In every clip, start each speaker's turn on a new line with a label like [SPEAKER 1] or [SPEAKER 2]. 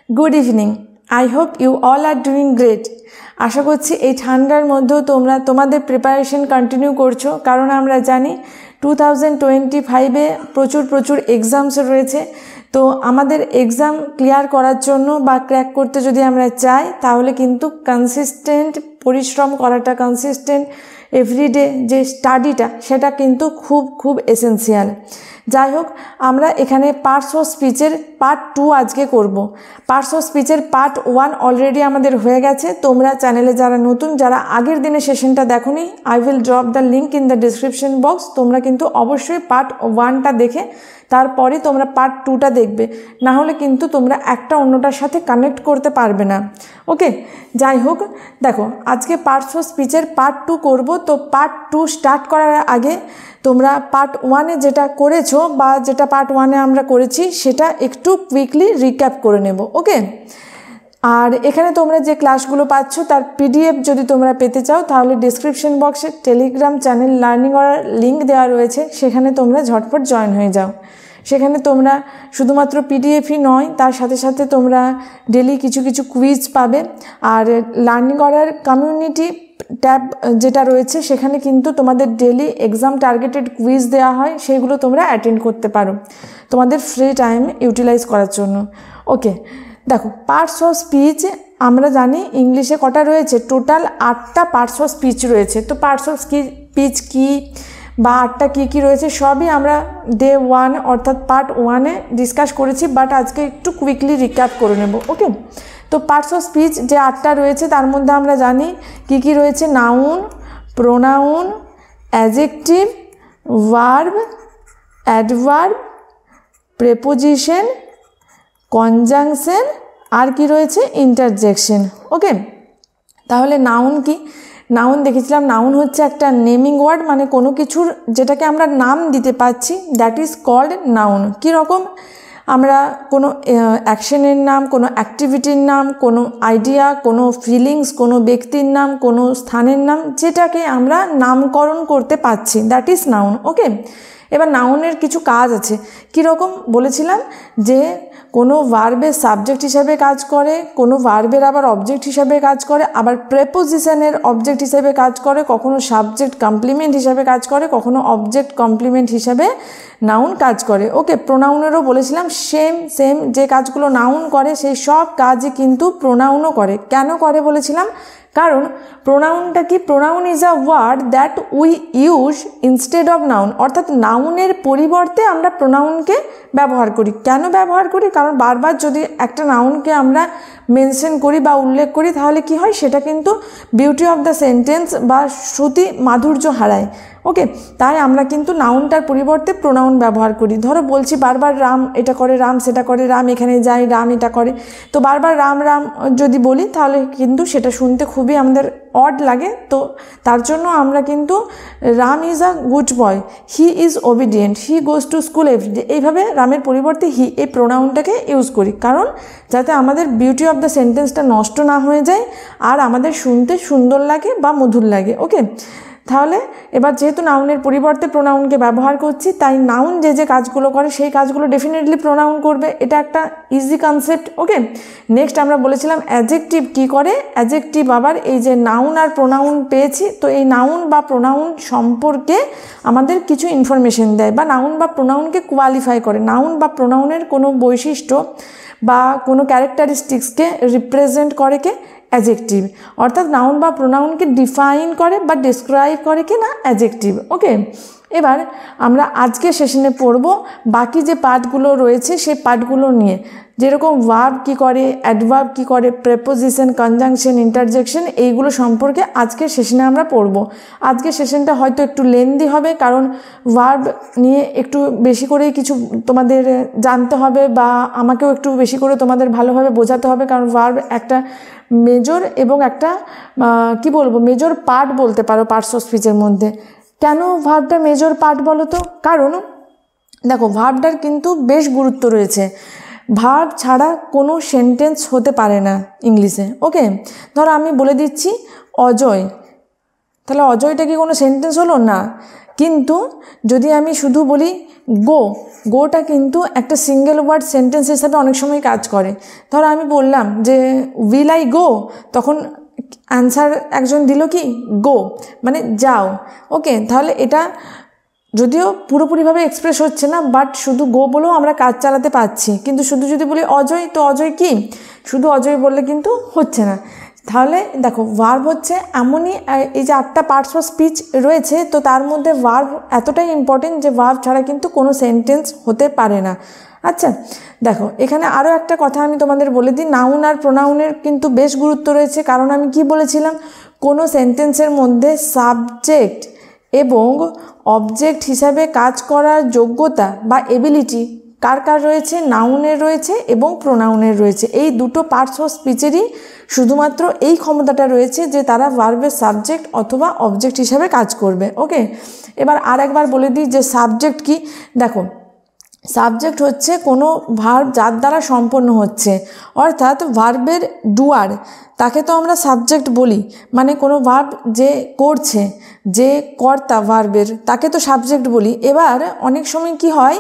[SPEAKER 1] Good evening. I hope you all are doing great. আশা করছি এই ঠান্ডার মধ্যেও তোমরা তোমাদের প্রিপারেশন কন্টিনিউ করছো, কারণ আমরা জানি 2025-এ প্রচুর এক্সামস রয়েছে। তো আমাদের এক্সাম ক্লিয়ার করার জন্য বা ক্র্যাক করতে যদি আমরা চাই, তাহলে কিন্তু কনসিস্টেন্ট পরিশ্রম করাটা, কনসিস্টেন্ট এভরিডে যে স্টাডিটা, সেটা কিন্তু খুব এসেন্সিয়াল। যাই হোক, আমরা এখানে পার্টস অফ স্পিচের পার্ট 2 আজকে করব। পার্টস অফ স্পিচের পার্ট 1 অলরেডি আমাদের হয়ে গেছে। তোমরা চ্যানেলে যারা নতুন, যারা আগের দিনে সেশনটা দেখোনি, I will drop the link in the description box. তোমরা কিন্তু অবশ্যই পার্ট 1টা দেখে তারপরে তোমরা পার্ট 2টা দেখবে, না হলে কিন্তু তোমরা একটা অন্যটার সাথে কানেক্ট করতে পারবে না। ওকে, যাই হোক, দেখো আজকে পার্টস অফ স্পিচের পার্ট 2 করব। তো পার্ট 2 স্টার্ট করার আগে তোমরা পার্ট 1-এ যেটা করেছো বা যেটা পার্ট 1-এ আমরা করেছি, সেটা একটু কুইকলি রিক্যাপ করে নেব। ওকে, আর এখানে তোমরা যে ক্লাসগুলো পাচ্ছ তার পিডিএফ যদি তোমরা পেতে চাও, তাহলে ডিসক্রিপশন বক্সে টেলিগ্রাম চ্যানেল লার্নিং করার লিঙ্ক দেওয়া রয়েছে, সেখানে তোমরা ঝটপট জয়েন হয়ে যাও। সেখানে তোমরা শুধুমাত্র পিডিএফই নয়, তার সাথে সাথে তোমরা ডেলি কিছু কুইজ পাবে। আর লার্নিং করার কমিউনিটি ট্যাব যেটা রয়েছে, সেখানে কিন্তু তোমাদের ডেলি এক্সাম টার্গেটেড কুইজ দেওয়া হয়, সেইগুলো তোমরা অ্যাটেন্ড করতে পারো তোমাদের ফ্রি টাইম ইউটিলাইজ করার জন্য। ওকে, দেখো পার্টস অফ স্পিচ আমরা জানি ইংলিশে কটা রয়েছে, টোটাল 8টা পার্টস অফ স্পিচ রয়েছে। তো পার্টস অফ স্পিচ কী বা 8টা কী রয়েছে সবই আমরা ডে 1 অর্থাৎ পার্ট 1-এ ডিসকাস করেছি, বাট আজকে একটু কুইকলি রিক্যাপ করে নেব। ওকে, তো পার্টস অফ স্পিচ যে 8টা রয়েছে, তার মধ্যে আমরা জানি কী রয়েছে: noun, pronoun, adjective, verb, adverb, preposition, conjunction, আর কি রয়েছে ইন্টারজেকশন। ওকে, তাহলে নাউন কি? নাউন দেখেছিলাম, নাউন হচ্ছে একটা নেমিং ওয়ার্ড, মানে কোনো কিছুর যেটাকে আমরা নাম দিতে পারছি, দ্যাট ইজ কল্ড নাউন। কীরকম? আমরা কোনো অ্যাকশনের নাম, কোনো অ্যাক্টিভিটির নাম, কোনো আইডিয়া, কোনো ফিলিংস, কোনো ব্যক্তির নাম, কোনো স্থানের নাম, যেটাকে আমরা নামকরণ করতে পারছি, দ্যাট ইজ নাউন। ওকে, এবার নাউনের কিছু কাজ আছে। কীরকম বলেছিলাম যে কোনো ভার্বের সাবজেক্ট হিসাবে কাজ করে, কোনো ভার্বের আবার অবজেক্ট হিসাবে কাজ করে, আবার প্রেপোজিশনের অবজেক্ট হিসাবে কাজ করে, কখনো সাবজেক্ট কমপ্লিমেন্ট হিসাবে কাজ করে, কখনো অবজেক্ট কমপ্লিমেন্ট হিসাবে নাউন কাজ করে। ওকে, প্রোনাউনেরও বলেছিলাম সেম যে কাজগুলো নাউন করে, সেই সব কাজই কিন্তু প্রোনাউনও করে। কেন করে বলেছিলাম? কারণ প্রোনাউনটা কি? Pronoun is a word that we use instead of noun, অর্থাৎ নাউনের পরিবর্তে আমরা প্রোনাউনকে ব্যবহার করি। কেন ব্যবহার করি? কারণ বারবার যদি একটা নাউনকে আমরা মেনশন করি বা উল্লেখ করি, তাহলে কি হয়, সেটা কিন্তু বিউটি অফ দ্য সেন্টেন্স বা শ্রুতি মাধুর্য হারায়। ওকে, তাই আমরা কিন্তু নাউনটার পরিবর্তে প্রোনাউন ব্যবহার করি। ধরো বলছি বারবার রাম এটা করে, রাম সেটা করে, রাম এখানে যায়, রাম এটা করে, তো বারবার রাম যদি বলি, তাহলে কিন্তু সেটা শুনতে খুবই আমাদের অড লাগে। তো তার জন্য আমরা কিন্তু Ram is a good boy, he is obedient, he goes to school everyday, এইভাবে রামের পরিবর্তে হি এই প্রোনাউনটাকে ইউজ করি, কারণ যাতে আমাদের বিউটি অফ দ্য সেন্টেন্সটা নষ্ট না হয়ে যায় আর আমাদের শুনতে সুন্দর লাগে বা মধুর লাগে। ওকে, তাহলে এবার যেহেতু নাউনের পরিবর্তে প্রোনাউনকে ব্যবহার করছি, তাই নাউন যে কাজগুলো করে সেই কাজগুলো ডেফিনেটলি প্রোনাউন করবে, এটা একটা ইজি কনসেপ্ট। ওকে, নেক্সট আমরা বলেছিলাম অ্যাডজেক্টিভ কি করে। অ্যাডজেক্টিভ আবার এই যে নাউন আর প্রোনাউন পেয়েছি, তো এই নাউন বা প্রোনাউন সম্পর্কে আমাদের কিছু ইনফরমেশন দেয় বা নাউন বা প্রোনাউনকে কোয়ালিফাই করে। নাউন বা প্রোনাউনের কোনো বৈশিষ্ট্য বা কোনো ক্যারেক্টারিস্টিক্সকে রিপ্রেজেন্ট করে কে? অ্যাডজেক্টিভ। অর্থাৎ নাউন বা প্রোনাউনকে ডিফাইন করে বা ডিসক্রাইব করে কি না? অ্যাডজেক্টিভ। ওকে, এবার আমরা আজকে সেশনে পড়ব বাকি যে পার্টগুলো রয়েছে সেই পার্টগুলো নিয়ে, যেরকম ভার্ব কী করে, অ্যাডভার্ব কী করে, প্রেপোজিশন, কনজাংশন, ইন্টারজেকশন, এইগুলো সম্পর্কে আজকের সেশনে আমরা পড়ব। আজকের সেশনটা হয়তো একটু লেন্দি হবে, কারণ ভার্ব নিয়ে একটু বেশি করেই কিছু তোমাদের জানতে হবে বা আমাকেও একটু বেশি করে তোমাদের ভালোভাবে বোঝাতে হবে, কারণ ভার্ব একটা মেজর এবং একটা কি বলবো, মেজর পার্ট বলতে পারো পার্টস অফ স্পিচের মধ্যে। কেন ভার্বটা মেজর পার্ট বলো তো? কারণ দেখো ভার্বটার কিন্তু বেশ গুরুত্ব রয়েছে। ভার্ব ছাড়া কোনো সেন্টেন্স হতে পারে না ইংলিশে। ওকে, ধরো আমি বলে দিচ্ছি অজয়, তাহলে অজয়টা কি কোনো সেন্টেন্স হলো? না। কিন্তু যদি আমি শুধু বলি গো, গোটা কিন্তু একটা সিঙ্গেল ওয়ার্ড সেন্টেন্স হিসাবে অনেক সময় কাজ করে। ধরো আমি বললাম যে উইল আই গো, তখন অ্যান্সার একজন দিল কি গো, মানে যাও। ওকে, তাহলে এটা যদিও পুরোপুরিভাবে এক্সপ্রেস হচ্ছে না, বাট শুধু গো বলেও আমরা কাজ চালাতে পারছি। কিন্তু শুধু যদি বলি অজয়, তো অজয় কি, শুধু অজয় বললে কিন্তু হচ্ছে না। তাহলে দেখো ভার্ব হচ্ছে এমনই, এই যে 8টা পার্টস অফ স্পিচ রয়েছে, তো তার মধ্যে ভার্ব এতটাই ইম্পর্টেন্ট যে ভার্ব ছাড়া কিন্তু কোনো সেন্টেন্স হতে পারে না। আচ্ছা দেখো, এখানে আরও একটা কথা আমি তোমাদের বলে দিই, নাউন আর প্রোনাউনের কিন্তু বেশ গুরুত্ব রয়েছে। কারণ আমি কি বলেছিলাম, কোনো সেন্টেন্সের মধ্যে সাবজেক্ট এবং অবজেক্ট হিসাবে কাজ করার যোগ্যতা বা এবিলিটি কার কার রয়েছে, নাউনের রয়েছে এবং প্রোনাউনের রয়েছে। এই দুটো পার্টস অফ স্পিচেরই শুধুমাত্র এই ক্ষমতাটা রয়েছে যে তারা ভার্বের সাবজেক্ট অথবা অবজেক্ট হিসাবে কাজ করবে। ওকে, এবার আর একবার বলে দিই যে সাবজেক্ট কি। দেখো সাবজেক্ট হচ্ছে কোনো ভার্ব যার দ্বারা সম্পন্ন হচ্ছে, অর্থাৎ ভার্বের ডুয়ার, তাকে তো আমরা সাবজেক্ট বলি। মানে কোনো ভার্ব যে করছে, যে কর্তা ভার্বের, তাকে তো সাবজেক্ট বলি। এবার অনেক সময় কি হয়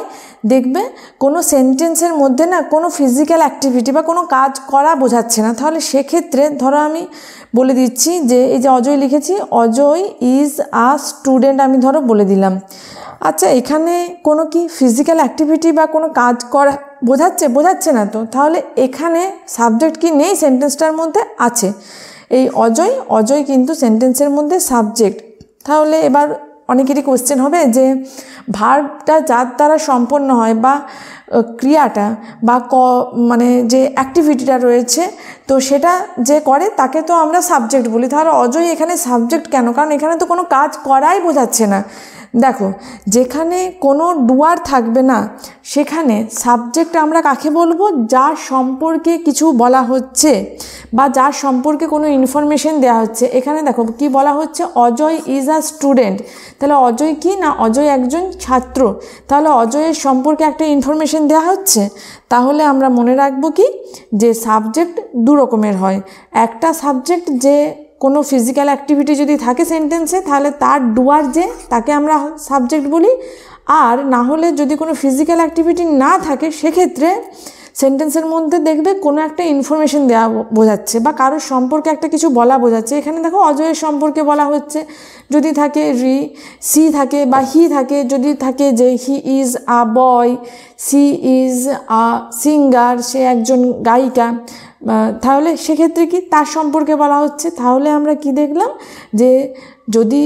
[SPEAKER 1] দেখবে, কোনো সেন্টেন্সের মধ্যে না কোনো ফিজিক্যাল অ্যাক্টিভিটি বা কোনো কাজ করা বোঝাচ্ছে না, তাহলে সেক্ষেত্রে ধরো আমি বলে দিচ্ছি যে এই যে অজয় লিখেছি, অজয় ইজ আ স্টুডেন্ট, আমি ধরো বলে দিলাম। আচ্ছা এখানে কোনো কি ফিজিক্যাল অ্যাক্টিভিটি বা কোনো কাজ করা বোঝাচ্ছে না তো, তাহলে এখানে সাবজেক্ট কি নেই, সেন্টেন্সটার মধ্যে আছে। এই অজয় কিন্তু সেন্টেন্সের মধ্যে সাবজেক্ট। তাহলে এবার অনেকেরই কোশ্চেন হবে যে ভার্বটা যার দ্বারা সম্পন্ন হয় বা ক্রিয়াটা বা মানে যে অ্যাক্টিভিটিটা রয়েছে, তো সেটা যে করে তাকে তো আমরা সাবজেক্ট বলি। তাহলে অজয় এখানে সাবজেক্ট কেন, কারণ এখানে তো কোনো কাজ করাই বোঝাচ্ছে না। দেখো যেখানে কোনো ডুয়ার থাকবে না, সেখানে সাবজেক্ট আমরা কাকে বলবো, যার সম্পর্কে কিছু বলা হচ্ছে বা যার সম্পর্কে কোনো ইনফরমেশন দেওয়া হচ্ছে। এখানে দেখো কি বলা হচ্ছে, অজয় ইজ আ স্টুডেন্ট। তাহলে অজয় কি না, অজয় একজন ছাত্র। তাহলে অজয়ের সম্পর্কে একটা ইনফরমেশন দেওয়া হচ্ছে। তাহলে আমরা মনে রাখবো কি, যে সাবজেক্ট দু রকমের হয়। একটা সাবজেক্ট যে কোনো ফিজিক্যাল অ্যাক্টিভিটি যদি থাকে সেন্টেন্সে, তাহলে তার ডুয়ার যে, তাকে আমরা সাবজেক্ট বলি। আর না হলে যদি কোনো ফিজিক্যাল অ্যাক্টিভিটি না থাকে, সেক্ষেত্রে সেন্টেন্সের মধ্যে দেখবে কোনো একটা ইনফরমেশন দেওয়া বোঝাচ্ছে বা কারোর সম্পর্কে একটা কিছু বলা বোঝাচ্ছে। এখানে দেখো অজয়ের সম্পর্কে বলা হচ্ছে, যদি থাকে সি থাকে বা হি থাকে, যদি থাকে যে he is a boy, she is a singer, সে একজন গায়িকা, তাহলে সেক্ষেত্রে কি তার সম্পর্কে বলা হচ্ছে। তাহলে আমরা কি দেখলাম, যে যদি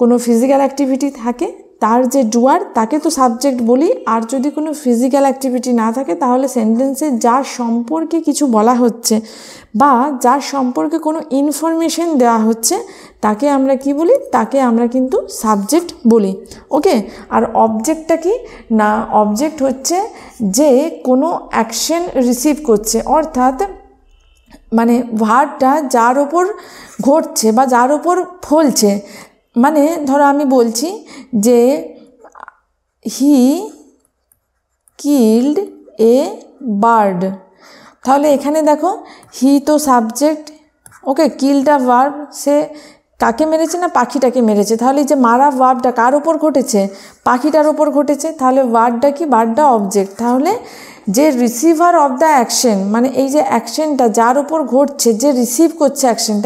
[SPEAKER 1] কোনো ফিজিক্যাল অ্যাক্টিভিটি থাকে, তার যে ডুয়ার তাকে তো সাবজেক্ট বলি। আর যদি কোনো ফিজিক্যাল অ্যাক্টিভিটি না থাকে, তাহলে সেন্টেন্সে যার সম্পর্কে কিছু বলা হচ্ছে বা যার সম্পর্কে কোনো ইনফরমেশন দেওয়া হচ্ছে, তাকে আমরা কি বলি, তাকে আমরা কিন্তু সাবজেক্ট বলি। ওকে, আর অবজেক্টটা কি না, অবজেক্ট হচ্ছে যে কোনো অ্যাকশন রিসিভ করছে, অর্থাৎ মানে ভার্বটা যার ওপর ঘটছে বা যার ওপর ফলছে। মানে ধরো আমি বলছি যে হি কিল্ড এ বার্ড, তাহলে এখানে দেখো হি তো সাবজেক্ট, ওকে, কিলটা ভার্ব, সে কাকে মেরেছে না পাখিটাকে মেরেছে। তাহলে এই যে মারা ভার্বটা কার ওপর ঘটেছে, পাখিটার ওপর ঘটেছে। তাহলে ভার্বটা কি, ভার্বটা অবজেক্ট। তাহলে যে রিসিভার অফ দ্য অ্যাকশন, মানে এই যে অ্যাকশনটা যার উপর ঘটছে, যে রিসিভ করছে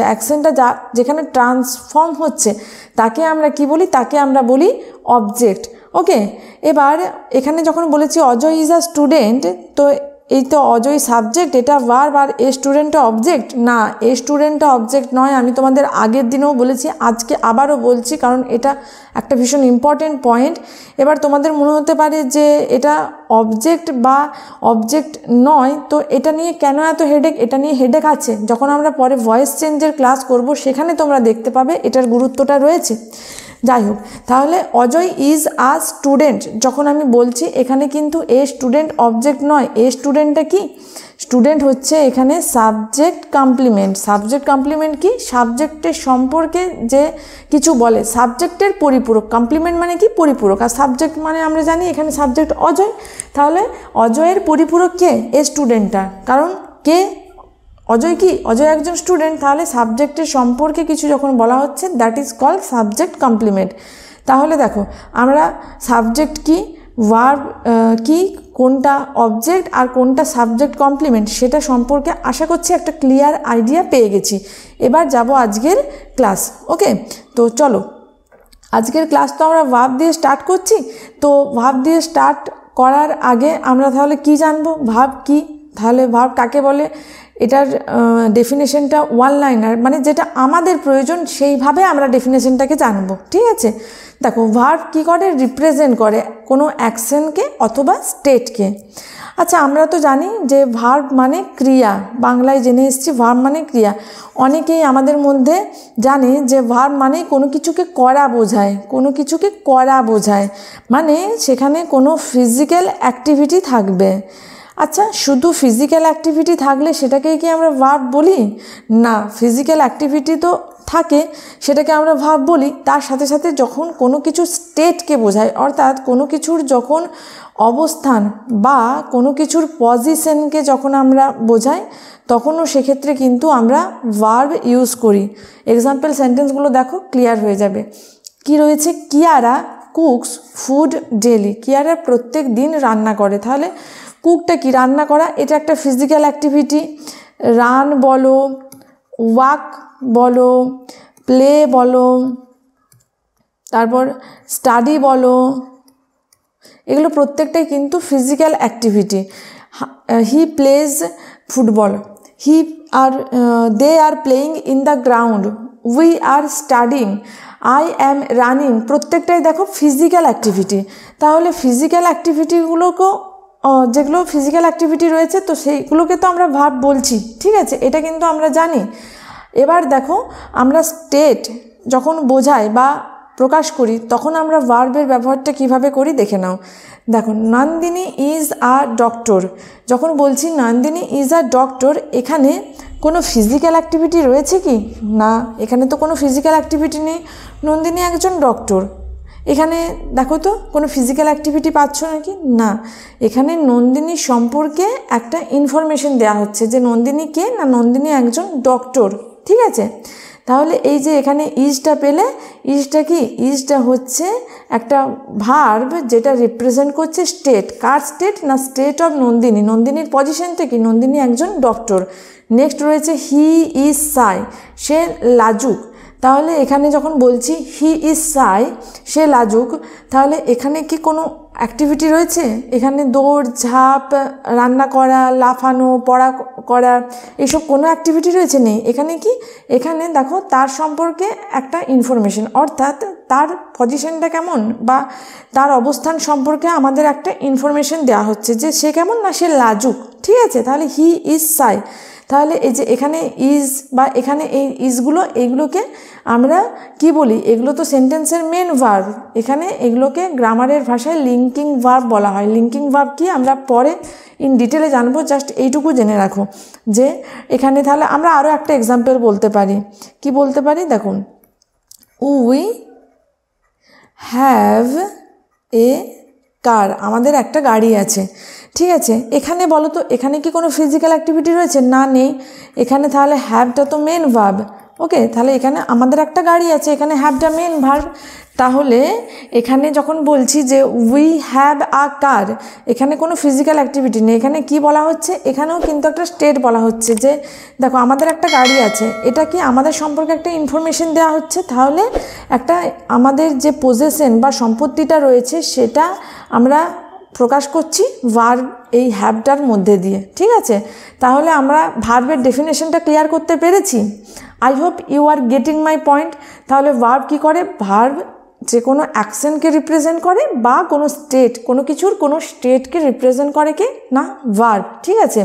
[SPEAKER 1] অ্যাকশনটা যেখানে ট্রান্সফর্ম হচ্ছে, তাকে আমরা কি বলি, তাকে আমরা বলি অবজেক্ট। ওকে, এবার এখানে যখন বলেছি অজয় ইজ আ স্টুডেন্ট, তো এই তো অজয় সাবজেক্ট, এটা ভার্ব, আর এ স্টুডেন্টটা অবজেক্ট না, এ স্টুডেন্টটা অবজেক্ট নয়। আমি তোমাদের আগের দিনেও বলেছি, আজকে আবারও বলছি, কারণ এটা একটা ভীষণ ইম্পর্টেন্ট পয়েন্ট। এবার তোমাদের মনে হতে পারে যে এটা অবজেক্ট বা অবজেক্ট নয়, তো এটা নিয়ে কেন এত হেডেক, এটা নিয়ে হেডেক আছে। যখন আমরা পরে ভয়েস চেঞ্জের ক্লাস করব, সেখানে তোমরা দেখতে পাবে এটার গুরুত্বটা রয়েছে। যাই হোক, তাহলে অজয় ইজ আ স্টুডেন্ট যখন আমি বলছি, এখানে কিন্তু এ স্টুডেন্ট অবজেক্ট নয়। এ স্টুডেন্টটা কি, স্টুডেন্ট হচ্ছে এখানে সাবজেক্ট কমপ্লিমেন্ট। সাবজেক্ট কমপ্লিমেন্ট কি, সাবজেক্টের সম্পর্কে যে কিছু বলে, সাবজেক্টের পরিপূরক। কমপ্লিমেন্ট মানে কি, পরিপূরক। আর সাবজেক্ট মানে আমরা জানি এখানে সাবজেক্ট অজয়, তাহলে অজয়ের পরিপূরক কে, এ স্টুডেন্টটা। কারণ কে, অজয় কি, অজয় একজন স্টুডেন্ট। তাহলে সাবজেক্টের সম্পর্কে কিছু যখন বলা হচ্ছে, that is called subject complement. তাহলে দেখো আমরা সাবজেক্ট কি, ভার্ব কি, কোনটা অবজেক্ট আর কোনটা সাবজেক্ট কমপ্লিমেন্ট, সেটা সম্পর্কে আশা করছি একটা ক্লিয়ার আইডিয়া পেয়ে গেছি। এবার যাব আজকের ক্লাস। ওকে, তো চলো আজকের ক্লাস তো আমরা ভার্ব দিয়ে স্টার্ট করছি। তো ভার্ব দিয়ে স্টার্ট করার আগে আমরা তাহলে কি জানবো, ভার্ব কি, তাহলে ভার্ব কাকে বলে, এটার ডেফিনেশনটা ওয়ান লাইনার, মানে যেটা আমাদের প্রয়োজন সেইভাবে আমরা ডেফিনেশনটাকে জানবো। ঠিক আছে, দেখো ভার্ব কী করে, রিপ্রেজেন্ট করে কোনো অ্যাকশনকে অথবা স্টেটকে। আচ্ছা, আমরা তো জানি যে ভার্ব মানে ক্রিয়া, বাংলায় জেনে এসেছি ভার্ব মানে ক্রিয়া। অনেকেই আমাদের মধ্যে জানে যে ভার্ব মানে কোনো কিছুকে করা বোঝায়, কোনো কিছুকে করা বোঝায়, মানে সেখানে কোনো ফিজিক্যাল অ্যাক্টিভিটি থাকবে। আচ্ছা, শুধু ফিজিক্যাল অ্যাক্টিভিটি থাকলে সেটাকেই কি আমরা ভার্ব বলি? না, ফিজিক্যাল অ্যাক্টিভিটি তো থাকে, সেটাকে আমরা ভার্ব বলি। তার সাথে সাথে যখন কোনো কিছু স্টেটকে বোঝায়, অর্থাৎ কোনো কিছুর যখন অবস্থান বা কোনো কিছুর পজিশনকে যখন আমরা বোঝাই, তখনও সেক্ষেত্রে কিন্তু আমরা ভার্ব ইউজ করি। এক্সাম্পল সেন্টেন্সগুলো দেখো, ক্লিয়ার হয়ে যাবে। কি রয়েছে, Kiara cooks food daily, Kiara প্রত্যেক দিন রান্না করে। তাহলে কুকটা কি, রান্না করা, এটা একটা ফিজিক্যাল অ্যাক্টিভিটি। রান বলো, ওয়াক বলো, প্লে বলো, তারপর স্টাডি বলো, এগুলো প্রত্যেকটাই কিন্তু physical activity. He plays football, they are playing in the ground, we are studying, I am running, প্রত্যেকটাই দেখো ফিজিক্যাল অ্যাক্টিভিটি। তাহলে ফিজিক্যাল অ্যাক্টিভিটিগুলোকেও, যেগুলো ফিজিক্যাল অ্যাক্টিভিটি রয়েছে, তো সেইগুলোকে তো আমরা ভার্ব বলছি। ঠিক আছে, এটা কিন্তু আমরা জানি। এবার দেখো, আমরা স্টেট যখন বোঝাই বা প্রকাশ করি, তখন আমরা ভার্বের ব্যবহারটা কিভাবে করি দেখে নাও। দেখো, নন্দিনী ইজ আ ডক্টর, যখন বলছি নন্দিনী ইজ আ ডক্টর, এখানে কোনো ফিজিক্যাল অ্যাক্টিভিটি রয়েছে কি? না, এখানে তো কোনো ফিজিক্যাল অ্যাক্টিভিটি নেই। নন্দিনী একজন ডক্টর, এখানে দেখো তো কোনো ফিজিক্যাল অ্যাক্টিভিটি পাচ্ছ নাকি? না, এখানে নন্দিনী সম্পর্কে একটা ইনফরমেশন দেওয়া হচ্ছে যে নন্দিনী কে, না নন্দিনী একজন ডক্টর। ঠিক আছে, তাহলে এই যে এখানে ইজটা পেলে, ইজটা কি, ইজটা হচ্ছে একটা ভার্ব যেটা রিপ্রেজেন্ট করছে স্টেট। কার স্টেট? না স্টেট অফ নন্দিনী। নন্দিনীর পজিশনটা কি, নন্দিনী একজন ডক্টর। নেক্সট রয়েছে হি ইজ সাই, সে লাজুক। তাহলে এখানে যখন বলছি হি ইজ সাই, সে লাজুক, তাহলে এখানে কি কোনো অ্যাক্টিভিটি রয়েছে? এখানে দৌড় ঝাঁপ, রান্না করা, লাফানো, পড়া করা, এইসব কোনো অ্যাক্টিভিটি রয়েছে? নেই। এখানে কি, এখানে দেখো তার সম্পর্কে একটা ইনফরমেশন, অর্থাৎ তার পজিশনটা কেমন বা তার অবস্থান সম্পর্কে আমাদের একটা ইনফরমেশন দেওয়া হচ্ছে যে সে কেমন, না সে লাজুক। ঠিক আছে, তাহলে হি ইজ সাই। তাহলে এই যে এখানে ইজ বা এখানে এই ইজগুলো, এইগুলোকে আমরা কি বলি? এগুলো তো সেন্টেন্সের মেন ভার্ব। এখানে এগুলোকে গ্রামারের ভাষায় লিঙ্কিং ভার্ব বলা হয়। লিঙ্কিং ভার্ব কি আমরা পরে ইন ডিটেলে জানবো, জাস্ট এইটুকু জেনে রাখো যে এখানে। তাহলে আমরা আরও একটা এক্সাম্পল বলতে পারি। কি বলতে পারি? দেখুন, উই হ্যাভ এ কার, আমাদের একটা গাড়ি আছে। ঠিক আছে, এখানে বলো তো, এখানে কি কোনো ফিজিক্যাল অ্যাক্টিভিটি রয়েছে? না, নেই। এখানে তাহলে হ্যাভটা তো মেন ভার্ব। ওকে, তাহলে এখানে আমাদের একটা গাড়ি আছে, এখানে হ্যাভটা মেন ভার্ব। তাহলে এখানে যখন বলছি যে উই হ্যাভ আ কার, এখানে কোনো ফিজিক্যাল অ্যাক্টিভিটি নেই। এখানে কি বলা হচ্ছে? এখানেও কিন্তু একটা স্টেট বলা হচ্ছে যে দেখো আমাদের একটা গাড়ি আছে, এটা কি আমাদের সম্পর্কে একটা ইনফরমেশন দেওয়া হচ্ছে। তাহলে একটা আমাদের যে পজেশন বা সম্পত্তিটা রয়েছে, সেটা আমরা প্রকাশ করছি ভার্ব এই হ্যাভটার মধ্যে দিয়ে। ঠিক আছে, তাহলে আমরা ভার্বের ডেফিনেশনটা ক্লিয়ার করতে পেরেছি। I hope you are getting my point. তাহলে ভার্ব কী করে? ভার্ব যে কোনো অ্যাকশনকে রিপ্রেজেন্ট করে বা কোনো স্টেট, কোনো কিছুর কোনো স্টেটকে রিপ্রেজেন্ট করে কি না ভার্ব। ঠিক আছে,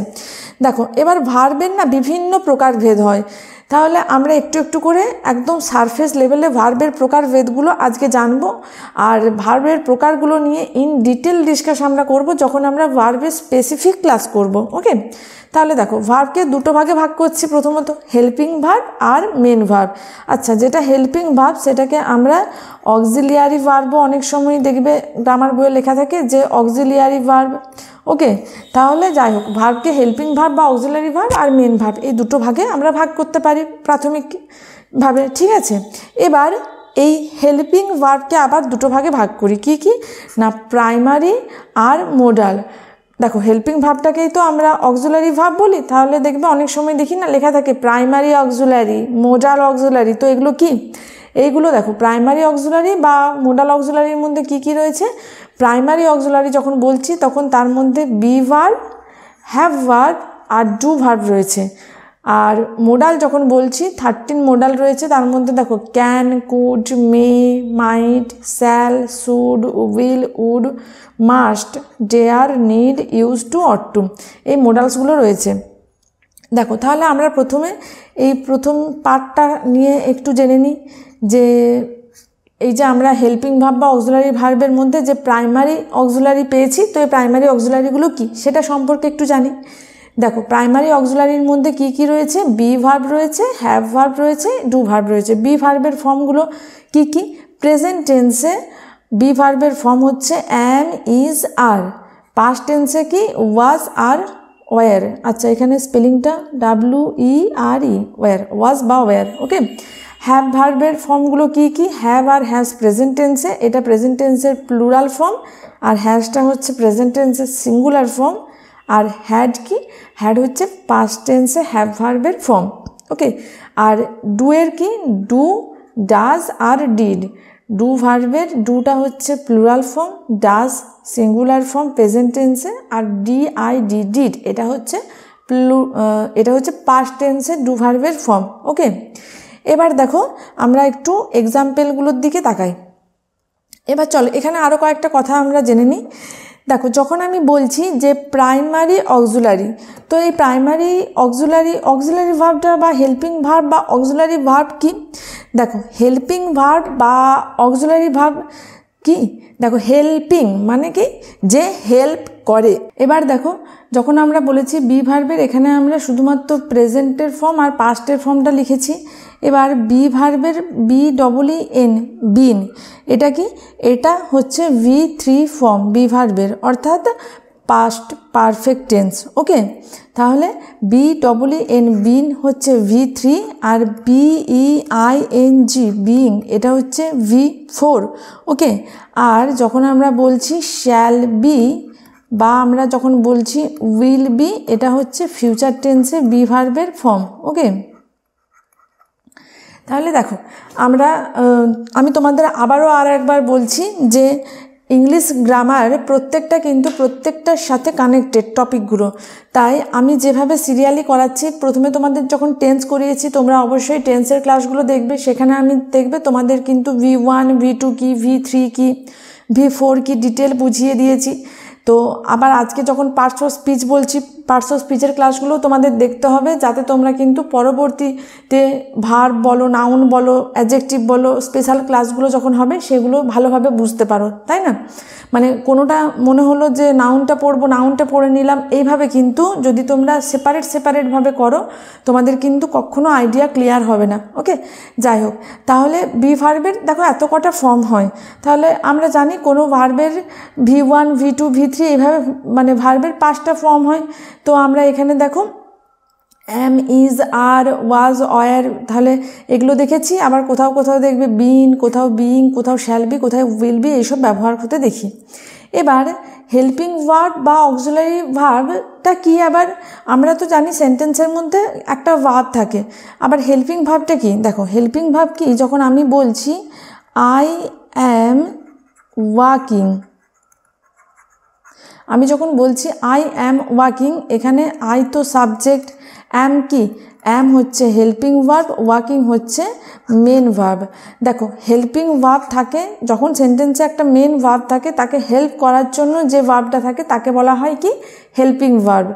[SPEAKER 1] দেখো এবার ভার্বের না বিভিন্ন প্রকারভেদ হয়। তাহলে আমরা একটু একটু করে একদম সারফেস লেভেলে ভার্বের প্রকারভেদগুলো আজকে জানবো। আর ভার্বের প্রকারগুলো নিয়ে ইন ডিটেল ডিসকাস আমরা করব যখন আমরা ভার্বের স্পেসিফিক ক্লাস করব। ওকে, তাহলে দেখো ভার্বকে দুটো ভাগে ভাগ করছি। প্রথমত হেল্পিং ভার্ব আর মেন ভার্ব। আচ্ছা, যেটা হেল্পিং ভার্ব সেটাকে আমরা অক্সিলিয়ারি ভার্বও অনেক সময় দেখবে গ্রামার বইয়ে লেখা থাকে যে অক্সিলিয়ারি ভার্ব। ওকে, তাহলে যাই হোক, ভার্বকে হেল্পিং ভার্ব বা অক্সিলারি ভার্ব আর মেন ভার্ব এই দুটো ভাগে আমরা ভাগ করতে পারি প্রাথমিকভাবে। ঠিক আছে, এবার এই হেল্পিং ভার্বকে আবার দুটো ভাগে ভাগ করি, কি কি না প্রাইমারি আর মোডাল। দেখো হেল্পিং ভার্বটাকেই তো আমরা অক্সিলারি ভার্ব বলি, তাহলে দেখবে অনেক সময় দেখি না লেখা থাকে প্রাইমারি অক্সিলারি, মোডাল অক্সিলারি। তো এগুলো কি? এইগুলো দেখো প্রাইমারি অক্সিলারি বা মোডাল অক্সিলারির মধ্যে কি কি রয়েছে। প্রাইমারি অক্সিলারি যখন বলছি তখন তার মধ্যে বি ভার্ব, হ্যাভ ভার্ব আর ডু ভার্ব রয়েছে। আর মোডাল যখন বলছি 13 মোডাল রয়েছে, তার মধ্যে দেখো can, could, may, might, shall, should, will, would, must, dare, need, use to, ought to, এই মোডালসগুলো রয়েছে। দেখো তাহলে আমরা প্রথমে এই প্রথম পার্টটা নিয়ে একটু জেনে নিই যে এই যে আমরা হেল্পিং ভার্ব বা অক্সিলারি ভার্বের মধ্যে যে প্রাইমারি অক্সিলারি পেয়েছি, তো এই প্রাইমারি অক্সিলারিগুলো কি সেটা সম্পর্কে একটু জানি। দেখো প্রাইমারি অক্সিলারির মধ্যে কি কি রয়েছে, বি ভার্ব রয়েছে, হ্যাভ ভার্ব রয়েছে, ডু ভার্ব রয়েছে। বি ভার্বের ফর্মগুলো কি কি? প্রেজেন্ট টেন্সে বি ভার্বের ফর্ম হচ্ছে অ্যাম, ইজ, আর। পাস্ট টেন্সে কি ওয়াজ আর ওয়ার। আচ্ছা এখানে স্পেলিংটা WERE, ওয়ার, ওয়াজ বা ওয়ার। ওকে। হ্যাভ ভার্বের ফর্মগুলো কি কি? হ্যাভ আর হ্যাজ প্রেজেন্ট টেন্সে, এটা প্রেজেন্ট টেন্সের প্লুরাল ফর্ম, আর হ্যাজটা হচ্ছে প্রেজেন্ট টেন্সের সিঙ্গুলার ফর্ম। আর হ্যাড কি? হ্যাড হচ্ছে পাস্ট টেন্সে হ্যাভ ভার্বের ফর্ম। ওকে। আর ডু এর কি? ডু, ডাজ আর ডিড। ডু ভার্বের ডুটা হচ্ছে plural form, does singular form present টেন্সে, আর DID ডিড এটা হচ্ছে পাস্ট টেন্সে ডু ভার্বের ফর্ম। ওকে। এবার দেখো আমরা একটু এক্সাম্পলগুলোর দিকে তাকাই। এবার চলো এখানে আরও কয়েকটা কথা আমরা জেনে নিই। দেখো যখন আমি বলছি যে প্রাইমারি অক্সিলারি, তো এই প্রাইমারি অক্সিলারি ভার্বটা বা হেল্পিং ভার্ব বা অক্সিলারি ভার্ব কি? দেখো হেল্পিং ভার্ব বা অক্সিলারি ভার্ব কি? দেখো হেল্পিং মানে কি? যে হেল্প করে। এবার দেখো যখন আমরা বলেছি বি ভার্বের, এখানে আমরা শুধুমাত্র প্রেজেন্টের ফর্ম আর পাস্টের ফর্মটা লিখেছি। এবার বি ভার্বের BEEN, বিন, এটা কি? এটা হচ্ছে V3 ফর্ম বি ভার্বের, অর্থাৎ পাস্ট পারফেক্ট টেন্স। ওকে। তাহলে BEEN, বিন হচ্ছে V3, আর BEING, বিইং, এটা হচ্ছে V4। ওকে। আর যখন আমরা বলছি শ্যাল বি বা আমরা যখন বলছি উইল বি, এটা হচ্ছে ফিউচার টেন্সে বি ভার্বের ফর্ম। ওকে। তাহলে দেখো আমি তোমাদের আবারও একবার বলছি যে ইংলিশ গ্রামার প্রত্যেকটার সাথে কানেক্টেড টপিকগুলো। তাই আমি যেভাবে সিরিয়ালি করাচ্ছি, প্রথমে তোমাদের যখন টেন্স করিয়েছি তোমরা অবশ্যই টেন্সের ক্লাসগুলো দেখবে। সেখানে আমি দেখবে তোমাদের কিন্তু V1, V2 কি, V3 কি, V4 কি ডিটেল বুঝিয়ে দিয়েছি। তো আবার আজকে যখন পার্টস অফ স্পিচ বলছি, পার্টস অফ স্পিচের ক্লাসগুলো তোমাদের দেখতে হবে, যাতে তোমরা কিন্তু পরবর্তীতে ভার্ব বলো, নাউন বলো, অ্যাডজেক্টিভ বলো, স্পেশাল ক্লাসগুলো যখন হবে সেগুলো ভালোভাবে বুঝতে পারো, তাই না? মানে কোনোটা মনে হলো যে নাউনটা পড়ে নিলাম, এইভাবে কিন্তু যদি তোমরা সেপারেটভাবে করো তোমাদের কিন্তু কখনো আইডিয়া ক্লিয়ার হবে না। ওকে। যাই হোক, তাহলে বি ভার্বের দেখো এত কটা ফর্ম হয়। তাহলে আমরা জানি কোনো ভার্বের V1, V2, V3 এইভাবে মানে ভার্বের 5টা ফর্ম হয়। তো আমরা এখানে দেখো অ্যাম, ইজ, আর, ওয়াজ, ওয়ার, তাহলে এগুলো দেখেছি। আবার কোথাও দেখবে বিন, কোথাও বিইং, কোথাও শ্যাল বি, কোথাও উইল বি, এইসব ব্যবহার করতে দেখি। এবার হেল্পিং ভার্ব বা অক্সিলারি ভার্বটা কি? আবার আমরা তো জানি সেন্টেন্সের মধ্যে একটা ভার্ব থাকে। আবার হেল্পিং ভার্বটা কি? দেখো হেল্পিং ভার্ব কি? যখন আমি বলছি আই অ্যাম ওয়াকিং, আমি যখন বলছি আই অ্যাম ওয়াকিং, এখানে আই তো সাবজেক্ট, অ্যাম কি? অ্যাম হচ্ছে হেল্পিং ভার্ব, ওয়াকিং হচ্ছে মেন ভার্ব। দেখো হেল্পিং ভার্ব থাকে যখন সেন্টেন্সে একটা মেন ভার্ব থাকে, তাকে হেল্প করার জন্য যে ভার্বটা থাকে তাকে বলা হয় কি? Helping verb.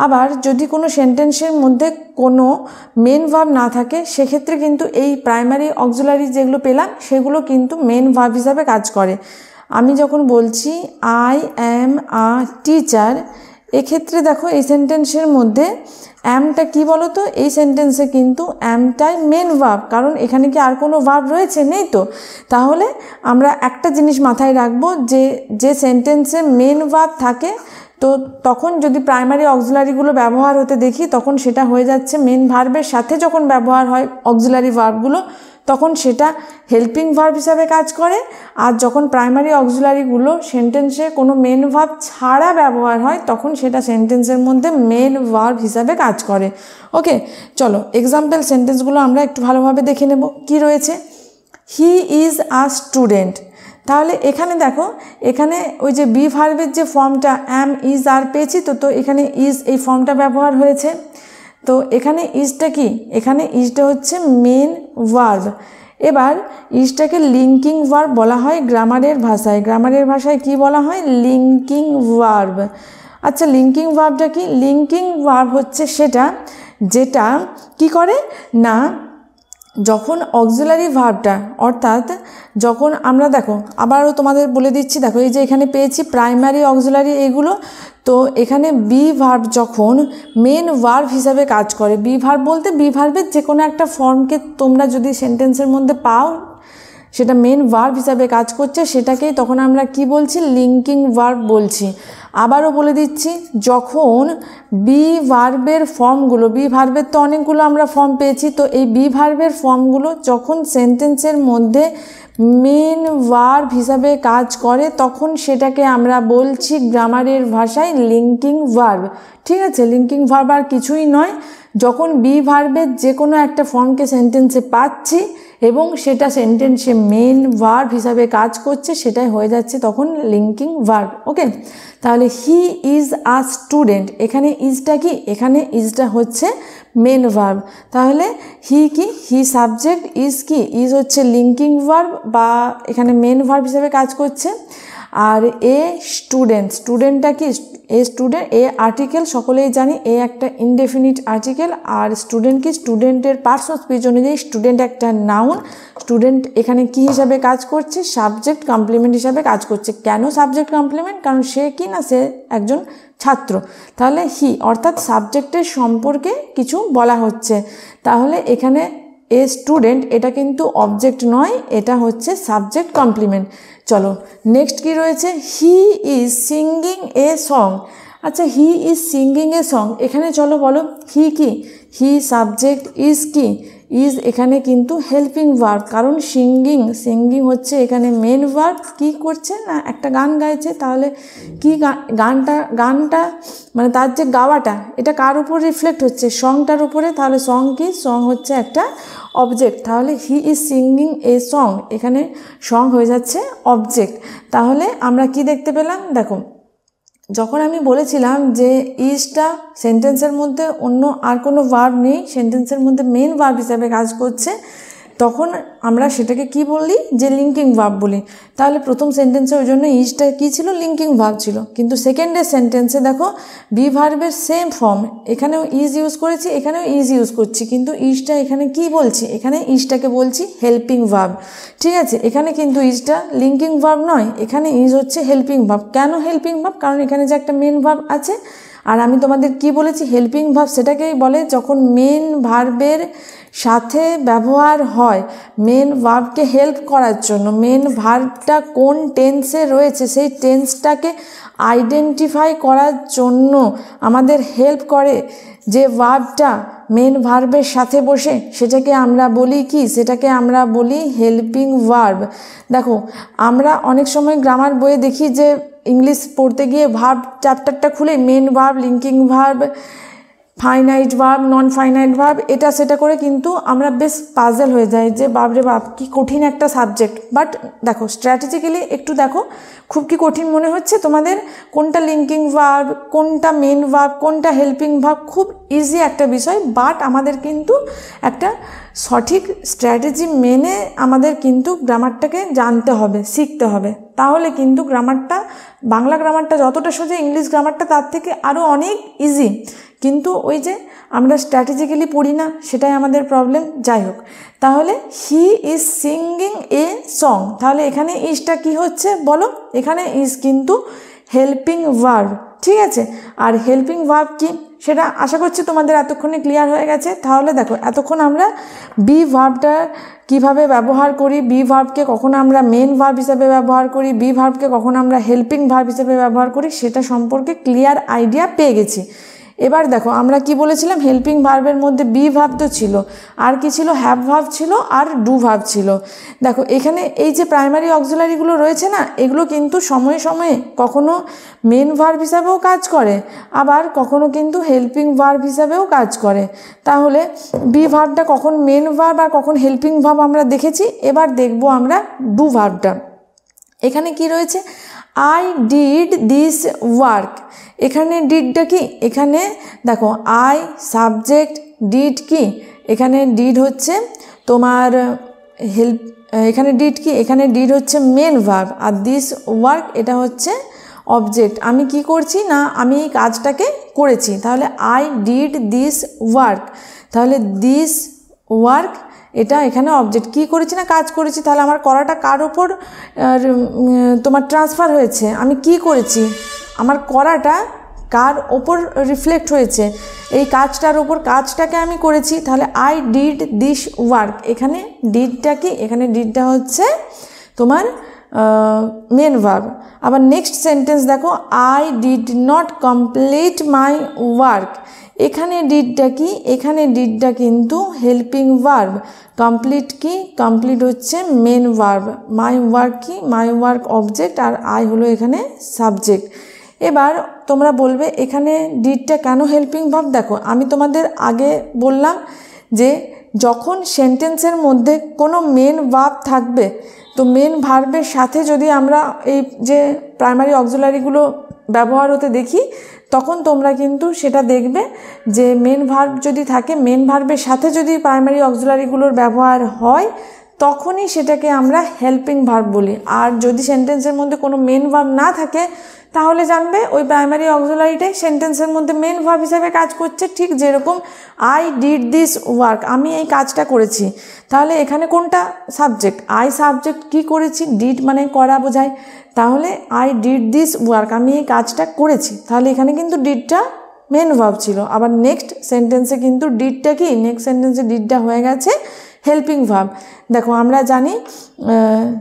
[SPEAKER 1] আবার যদি কোনো সেন্টেন্সের মধ্যে কোনো মেন ভার্ব না থাকে, সেক্ষেত্রে কিন্তু এই প্রাইমারি অক্সিলারি যেগুলো পেলাম সেগুলো কিন্তু মেন ভার্ব হিসাবে কাজ করে। আমি যখন বলছি আই অ্যাম আ টিচার, এক্ষেত্রে দেখো এই সেন্টেন্সের মধ্যে অ্যামটা কি বলো তো? এই সেন্টেন্সে কিন্তু অ্যামটাই মেন ভার্ব, কারণ এখানে কি আর কোনো ভার্ব রয়েছে? নেই তো। তাহলে আমরা একটা জিনিস মাথায় রাখবো যে সেন্টেন্সে মেন ভার্ব থাকে তো তখন যদি প্রাইমারি অক্সিলারিগুলো ব্যবহার হতে দেখি তখন সেটা হয়ে যাচ্ছে মেন ভার্বের সাথে যখন ব্যবহার হয় অক্সিলারি ভার্বগুলো তখন সেটা হেল্পিং ভার্ব হিসাবে কাজ করে। আর যখন প্রাইমারি অক্সিলারিগুলো সেন্টেন্সে কোনো মেন ভার্ব ছাড়া ব্যবহার হয় তখন সেটা সেন্টেন্সের মধ্যে মেন ভার্ব হিসাবে কাজ করে। ওকে, চলো এক্সাম্পল সেন্টেন্সগুলো আমরা একটু ভালোভাবে দেখে নেব। কি রয়েছে? He is a student. তাহলে এখানে দেখো, এখানে ওই যে বি ভার্বের যে ফর্মটা অ্যাম ইজ আর পেয়েছি, তো এখানে ইজ এই ফর্মটা ব্যবহার হয়েছে। তো এখানে ইজটা কি? এখানে ইজটা হচ্ছে মেন ভার্ব। এবার ইজটাকে লিঙ্কিং ভার্ব বলা হয় গ্রামারের ভাষায়। গ্রামারের ভাষায় কি বলা হয়? Linking verb. আচ্ছা, লিঙ্কিং ভার্বটা কি? লিঙ্কিং ভার্ব হচ্ছে সেটা যেটা কি করে না, যখন অক্সিলারি ভার্বটা অর্থাৎ যখন আমরা দেখো আবারও তোমাদের বলে দিচ্ছি, দেখো এই যে এখানে পেয়েছি প্রাইমারি অক্সিলারি এগুলো, তো এখানে বি ভার্ব যখন মেন ভার্ব হিসাবে কাজ করে, বি ভার্ব বলতে বি ভার্বের যে কোনো একটা ফর্মকে তোমরা যদি সেন্টেন্সের মধ্যে পাও সেটা মেন ভার্ব হিসাবে কাজ করছে, সেটাকেই তখন আমরা কি বলছি? লিঙ্কিং ভার্ব বলছি। আবারও বলে দিচ্ছি, যখন বি ভার্বের ফর্মগুলো, বি ভার্বের তো অনেকগুলো আমরা ফর্ম পেয়েছি, তো এই বি ভার্বের ফর্মগুলো যখন সেন্টেন্সের মধ্যে মেন ভার্ব হিসাবে কাজ করে তখন সেটাকে আমরা বলছি গ্রামারের ভাষায় লিঙ্কিং ভার্ব। ঠিক আছে, লিঙ্কিং ভার্ব আর কিছুই নয়, যখন বি ভার্বের যে কোনো একটা ফর্মকে সেন্টেন্সে পাচ্ছি এবং সেটা সেন্টেন্সে মেন ভার্ব হিসাবে কাজ করছে, সেটাই হয়ে যাচ্ছে তখন লিঙ্কিং ভার্ব। ওকে, তাহলে হি ইজ আ স্টুডেন্ট, এখানে ইজটা কি? এখানে ইজটা হচ্ছে মেন ভার্ব। তাহলে হি কি? হি সাবজেক্ট, ইজ কি? ইজ হচ্ছে লিঙ্কিং ভার্ব বা এখানে মেন ভার্ব হিসাবে কাজ করছে। আর এ স্টুডেন্ট, স্টুডেন্টটা কি? এ স্টুডেন্ট, এ আর্টিকেল, সকলেই জানি এ একটা ইনডেফিনিট আর্টিকেল। আর স্টুডেন্ট কি? স্টুডেন্টের পার্টস অফ স্পিচ অনুযায়ী স্টুডেন্ট একটা নাউন। স্টুডেন্ট এখানে কি হিসাবে কাজ করছে? সাবজেক্ট কমপ্লিমেন্ট হিসাবে কাজ করছে। কেন সাবজেক্ট কমপ্লিমেন্ট? কারণ সে কি না, সে একজন ছাত্র। তাহলে হি অর্থাৎ সাবজেক্টের সম্পর্কে কিছু বলা হচ্ছে। তাহলে এখানে এ স্টুডেন্ট এটা কিন্তু অবজেক্ট নয়, এটা হচ্ছে সাবজেক্ট কমপ্লিমেন্ট। চলো নেক্সট কি রয়েছে? He is singing a song. আচ্ছা, he is singing a song, এখানে চলো বলো হি কি? হি সাবজেক্ট, ইজ কি? ইজ এখানে কিন্তু হেল্পিং ভার্ব, কারণ সিঙ্গিং, সিঙ্গিং হচ্ছে এখানে মেন ভার্ব। কি করছে না, একটা গান গাইছে। তাহলে কি গানটা মানে তার যে গাওয়াটা, এটা কার উপর রিফ্লেক্ট হচ্ছে? সংটার উপরে। তাহলে সং কি? সং হচ্ছে একটা অবজেক্ট। তাহলে হি ইজ সিঙ্গিং এ সং, এখানে সং হয়ে যাচ্ছে অবজেক্ট। তাহলে আমরা কি দেখতে পেলাম? দেখো, যখন আমি বলেছিলাম যে ইজটা সেন্টেন্সের মধ্যে অন্য আর কোনো ভার্ব নেই, সেন্টেন্সের মধ্যে মেন ভার্ব হিসাবে কাজ করছে, তখন আমরা সেটাকে কি বলি? যে লিঙ্কিং ভার্ব বলি। তাহলে প্রথম সেন্টেন্সে ওই জন্য ইজটা কী ছিল? লিঙ্কিং ভার্ব ছিল। কিন্তু সেকেন্ডের সেন্টেন্সে দেখো বি ভার্বের সেম ফর্ম, এখানেও ইজ ইউজ করেছি, এখানেও ইজ ইউজ করছি, কিন্তু ইজটা এখানে কি বলছি? এখানে ইজটাকে বলছি হেল্পিং ভার্ব। ঠিক আছে, এখানে কিন্তু ইজটা লিঙ্কিং ভার্ব নয়, এখানে ইজ হচ্ছে হেল্পিং ভার্ব। কেন হেল্পিং ভার্ব? কারণ এখানে যে একটা মেন ভার্ব আছে। আর আমি তোমাদের কি বলেছি? হেল্পিং ভার্ব সেটাকেই বলে যখন মেন ভার্বের সাথে ব্যবহার হয় মেন ভার্বকে হেল্প করার জন্য। মেন ভার্বটা কোন টেন্সে রয়েছে সেই টেন্সটাকে আইডেন্টিফাই করার জন্য আমাদের হেল্প করে যে ভার্বটা মেন ভার্বের সাথে বসে, সেটাকে আমরা বলি কি? সেটাকে আমরা বলি হেল্পিং ভার্ব। দেখো, আমরা অনেক সময় গ্রামার বইয়ে দেখি যে ইংলিশ পড়তে গিয়ে ভার্ব চ্যাপ্টারটা খুলে main verb, linking verb, finite verb, non finite verb, এটা সেটা করে কিন্তু আমরা বেশ পাজল হয়ে যাই যে বাপরে বাপ কি কঠিন একটা সাবজেক্ট। বাট দেখো স্ট্র্যাটেজিক্যালি একটু দেখো, খুব কি কঠিন মনে হচ্ছে তোমাদের? কোনটা লিঙ্কিং ভার্ব, কোনটা মেন ভার্ব, কোনটা হেল্পিং ভার্ব, খুব ইজি একটা বিষয়। বাট আমাদের কিন্তু একটা সঠিক স্ট্র্যাটেজি মেনে আমাদের কিন্তু গ্রামারটাকে জানতে হবে, শিখতে হবে। তাহলে কিন্তু গ্রামারটা, বাংলা গ্রামারটা যতটা সোজা, ইংলিশ গ্রামারটা তার থেকে আরও অনেক ইজি। কিন্তু ওই যে আমরা স্ট্র্যাটেজিক্যালি পড়ি না, সেটাই আমাদের প্রবলেম। যাই হোক, তাহলে হি ইজ সিঙ্গিং এ সং, তাহলে এখানে ইজটা কি হচ্ছে বলো? এখানে ইজ কিন্তু হেল্পিং ভার্ব। ঠিক আছে। আর হেল্পিং ভার্ব কি সেটা আশা করছি তোমাদের এতক্ষণে ক্লিয়ার হয়ে গেছে। তাহলে দেখো এতক্ষণ আমরা বি ভার্বটা কিভাবে ব্যবহার করি, বি ভার্বকে কখন আমরা মেন ভার্ব হিসেবে ব্যবহার করি, বি ভার্বকে কখন আমরা হেল্পিং ভার্ব হিসেবে ব্যবহার করি, সেটা সম্পর্কে ক্লিয়ার আইডিয়া পেয়ে গেছি। এবার দেখো আমরা কি বলেছিলাম, হেল্পিং ভার্বের মধ্যে বি ভার্ব তো ছিল, আর কি ছিল, হ্যাভ ভার্ব ছিল আর ডু ভার্ব ছিল। দেখো এখানে এই যে প্রাইমারি অক্সিলারিগুলো রয়েছে না, এগুলো কিন্তু সময়ে সময়ে কখনো মেন ভার্ব হিসাবেও কাজ করে, আবার কখনো কিন্তু হেল্পিং ভার্ব হিসাবেও কাজ করে। তাহলে বি ভার্বটা কখন মেন ভার্ব আর কখন হেল্পিং ভার্ব আমরা দেখেছি। এবার দেখব আমরা ডু ভার্বটা। এখানে কি রয়েছে, আই ডিড দিস ওয়ার্ক। এখানে ডিডটা কি, এখানে দেখো আই সাবজেক্ট, ডিড কি, এখানে ডিড হচ্ছে তোমার হেল্প, এখানে ডিড কি, এখানে ডিড হচ্ছে মেন ভার্ব, আর দিস ওয়ার্ক এটা হচ্ছে অবজেক্ট। আমি কি করছি না, আমি এই কাজটাকে করেছি, তাহলে আই ডিড দিস ওয়ার্ক। তাহলে দিস ওয়ার্ক এটা এখানে অবজেক্ট, কি করেছি না, কাজ করেছি। তাহলে আমার করাটা কার ওপর তোমার ট্রান্সফার হয়েছে, আমি কি করেছি, আমার করাটা কার ওপর রিফ্লেক্ট হয়েছে, এই কাজটার ওপর, কাজটাকে আমি করেছি। তাহলে আই ডিড দিস ওয়ার্ক, এখানে ডিডটা কি, এখানে ডিডটা হচ্ছে তোমার মেন ভার্ব। আবার নেক্সট সেন্টেন্স দেখো, I did not complete my work. এখানে ডিডটা কি, এখানে ডিডটা কিন্তু হেল্পিং ভার্ব। কমপ্লিট কি, কমপ্লিট হচ্ছে মেন ভার্ব। মাই ওয়ার্ক কি, মাই ওয়ার্ক অবজেক্ট, আর আই হলো এখানে সাবজেক্ট। এবার তোমরা বলবে এখানে ডিডটা কেন হেল্পিং ভার্ব। দেখো আমি তোমাদের আগে বললাম যে যখন সেন্টেন্সের মধ্যে কোনো মেন ভার্ব থাকবে, তো মেন ভার্বের সাথে যদি আমরা এই যে প্রাইমারি অক্সিলারিগুলো ব্যবহার হতে দেখি, তখন তোমরা কিন্তু সেটা দেখবে যে মেন ভার্ব যদি থাকে, মেন ভার্বের সাথে যদি প্রাইমারি অক্সিলারিগুলোর ব্যবহার হয়, তখনই সেটাকে আমরা হেল্পিং ভার্ব বলি। আর যদি সেন্টেন্সের মধ্যে কোনো মেন ভার্ব না থাকে, তাহলে জানবে ওই প্রাইমারি অক্সিলারিটাই সেন্টেন্সের মধ্যে মেন ভার্ব হিসেবে কাজ করছে। ঠিক যেরকম আই ডিড দিস ওয়ার্ক, আমি এই কাজটা করেছি, তাহলে এখানে কোনটা সাবজেক্ট, আই সাবজেক্ট, কি করেছি, ডিড মানে করা বোঝায়। তাহলে আই ডিড দিস ওয়ার্ক, আমি এই কাজটা করেছি, তাহলে এখানে কিন্তু ডিডটা মেন ভার্ব ছিল। আবার নেক্সট সেন্টেন্সে কিন্তু ডিডটা কি, নেক্সট সেন্টেন্সে ডিডটা হয়ে গেছে হেল্পিং ভার্ব। দেখো আমরা জানি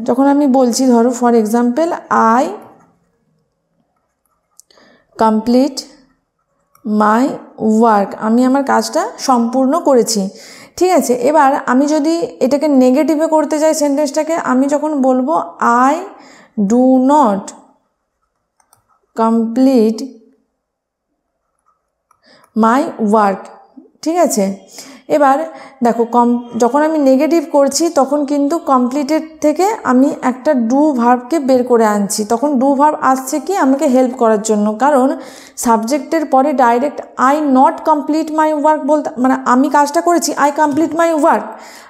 [SPEAKER 1] যখন আমি বলছি, ধরো for example I complete my work, আমি আমার কাজটা সম্পূর্ণ করেছি, ঠিক আছে। এবার আমি যদি এটাকে নেগেটিভে করতে চাই সেন্টেন্সটাকে, আমি যখন বলবো I do not complete my work, ঠিক আছে। এবার দেখো যখন আমি নেগেটিভ করছি, তখন কিন্তু কমপ্লিটেড থেকে আমি একটা ডু ভার্বকে বের করে আনছি। তখন ডু ভার্ব আসছে কি, আমাকে হেল্প করার জন্য, কারণ সাবজেক্টের পরে direct I not complete my work বলতে, মানে আমি কাজটা করেছি, আই কমপ্লিট মাই ওয়ার্ক।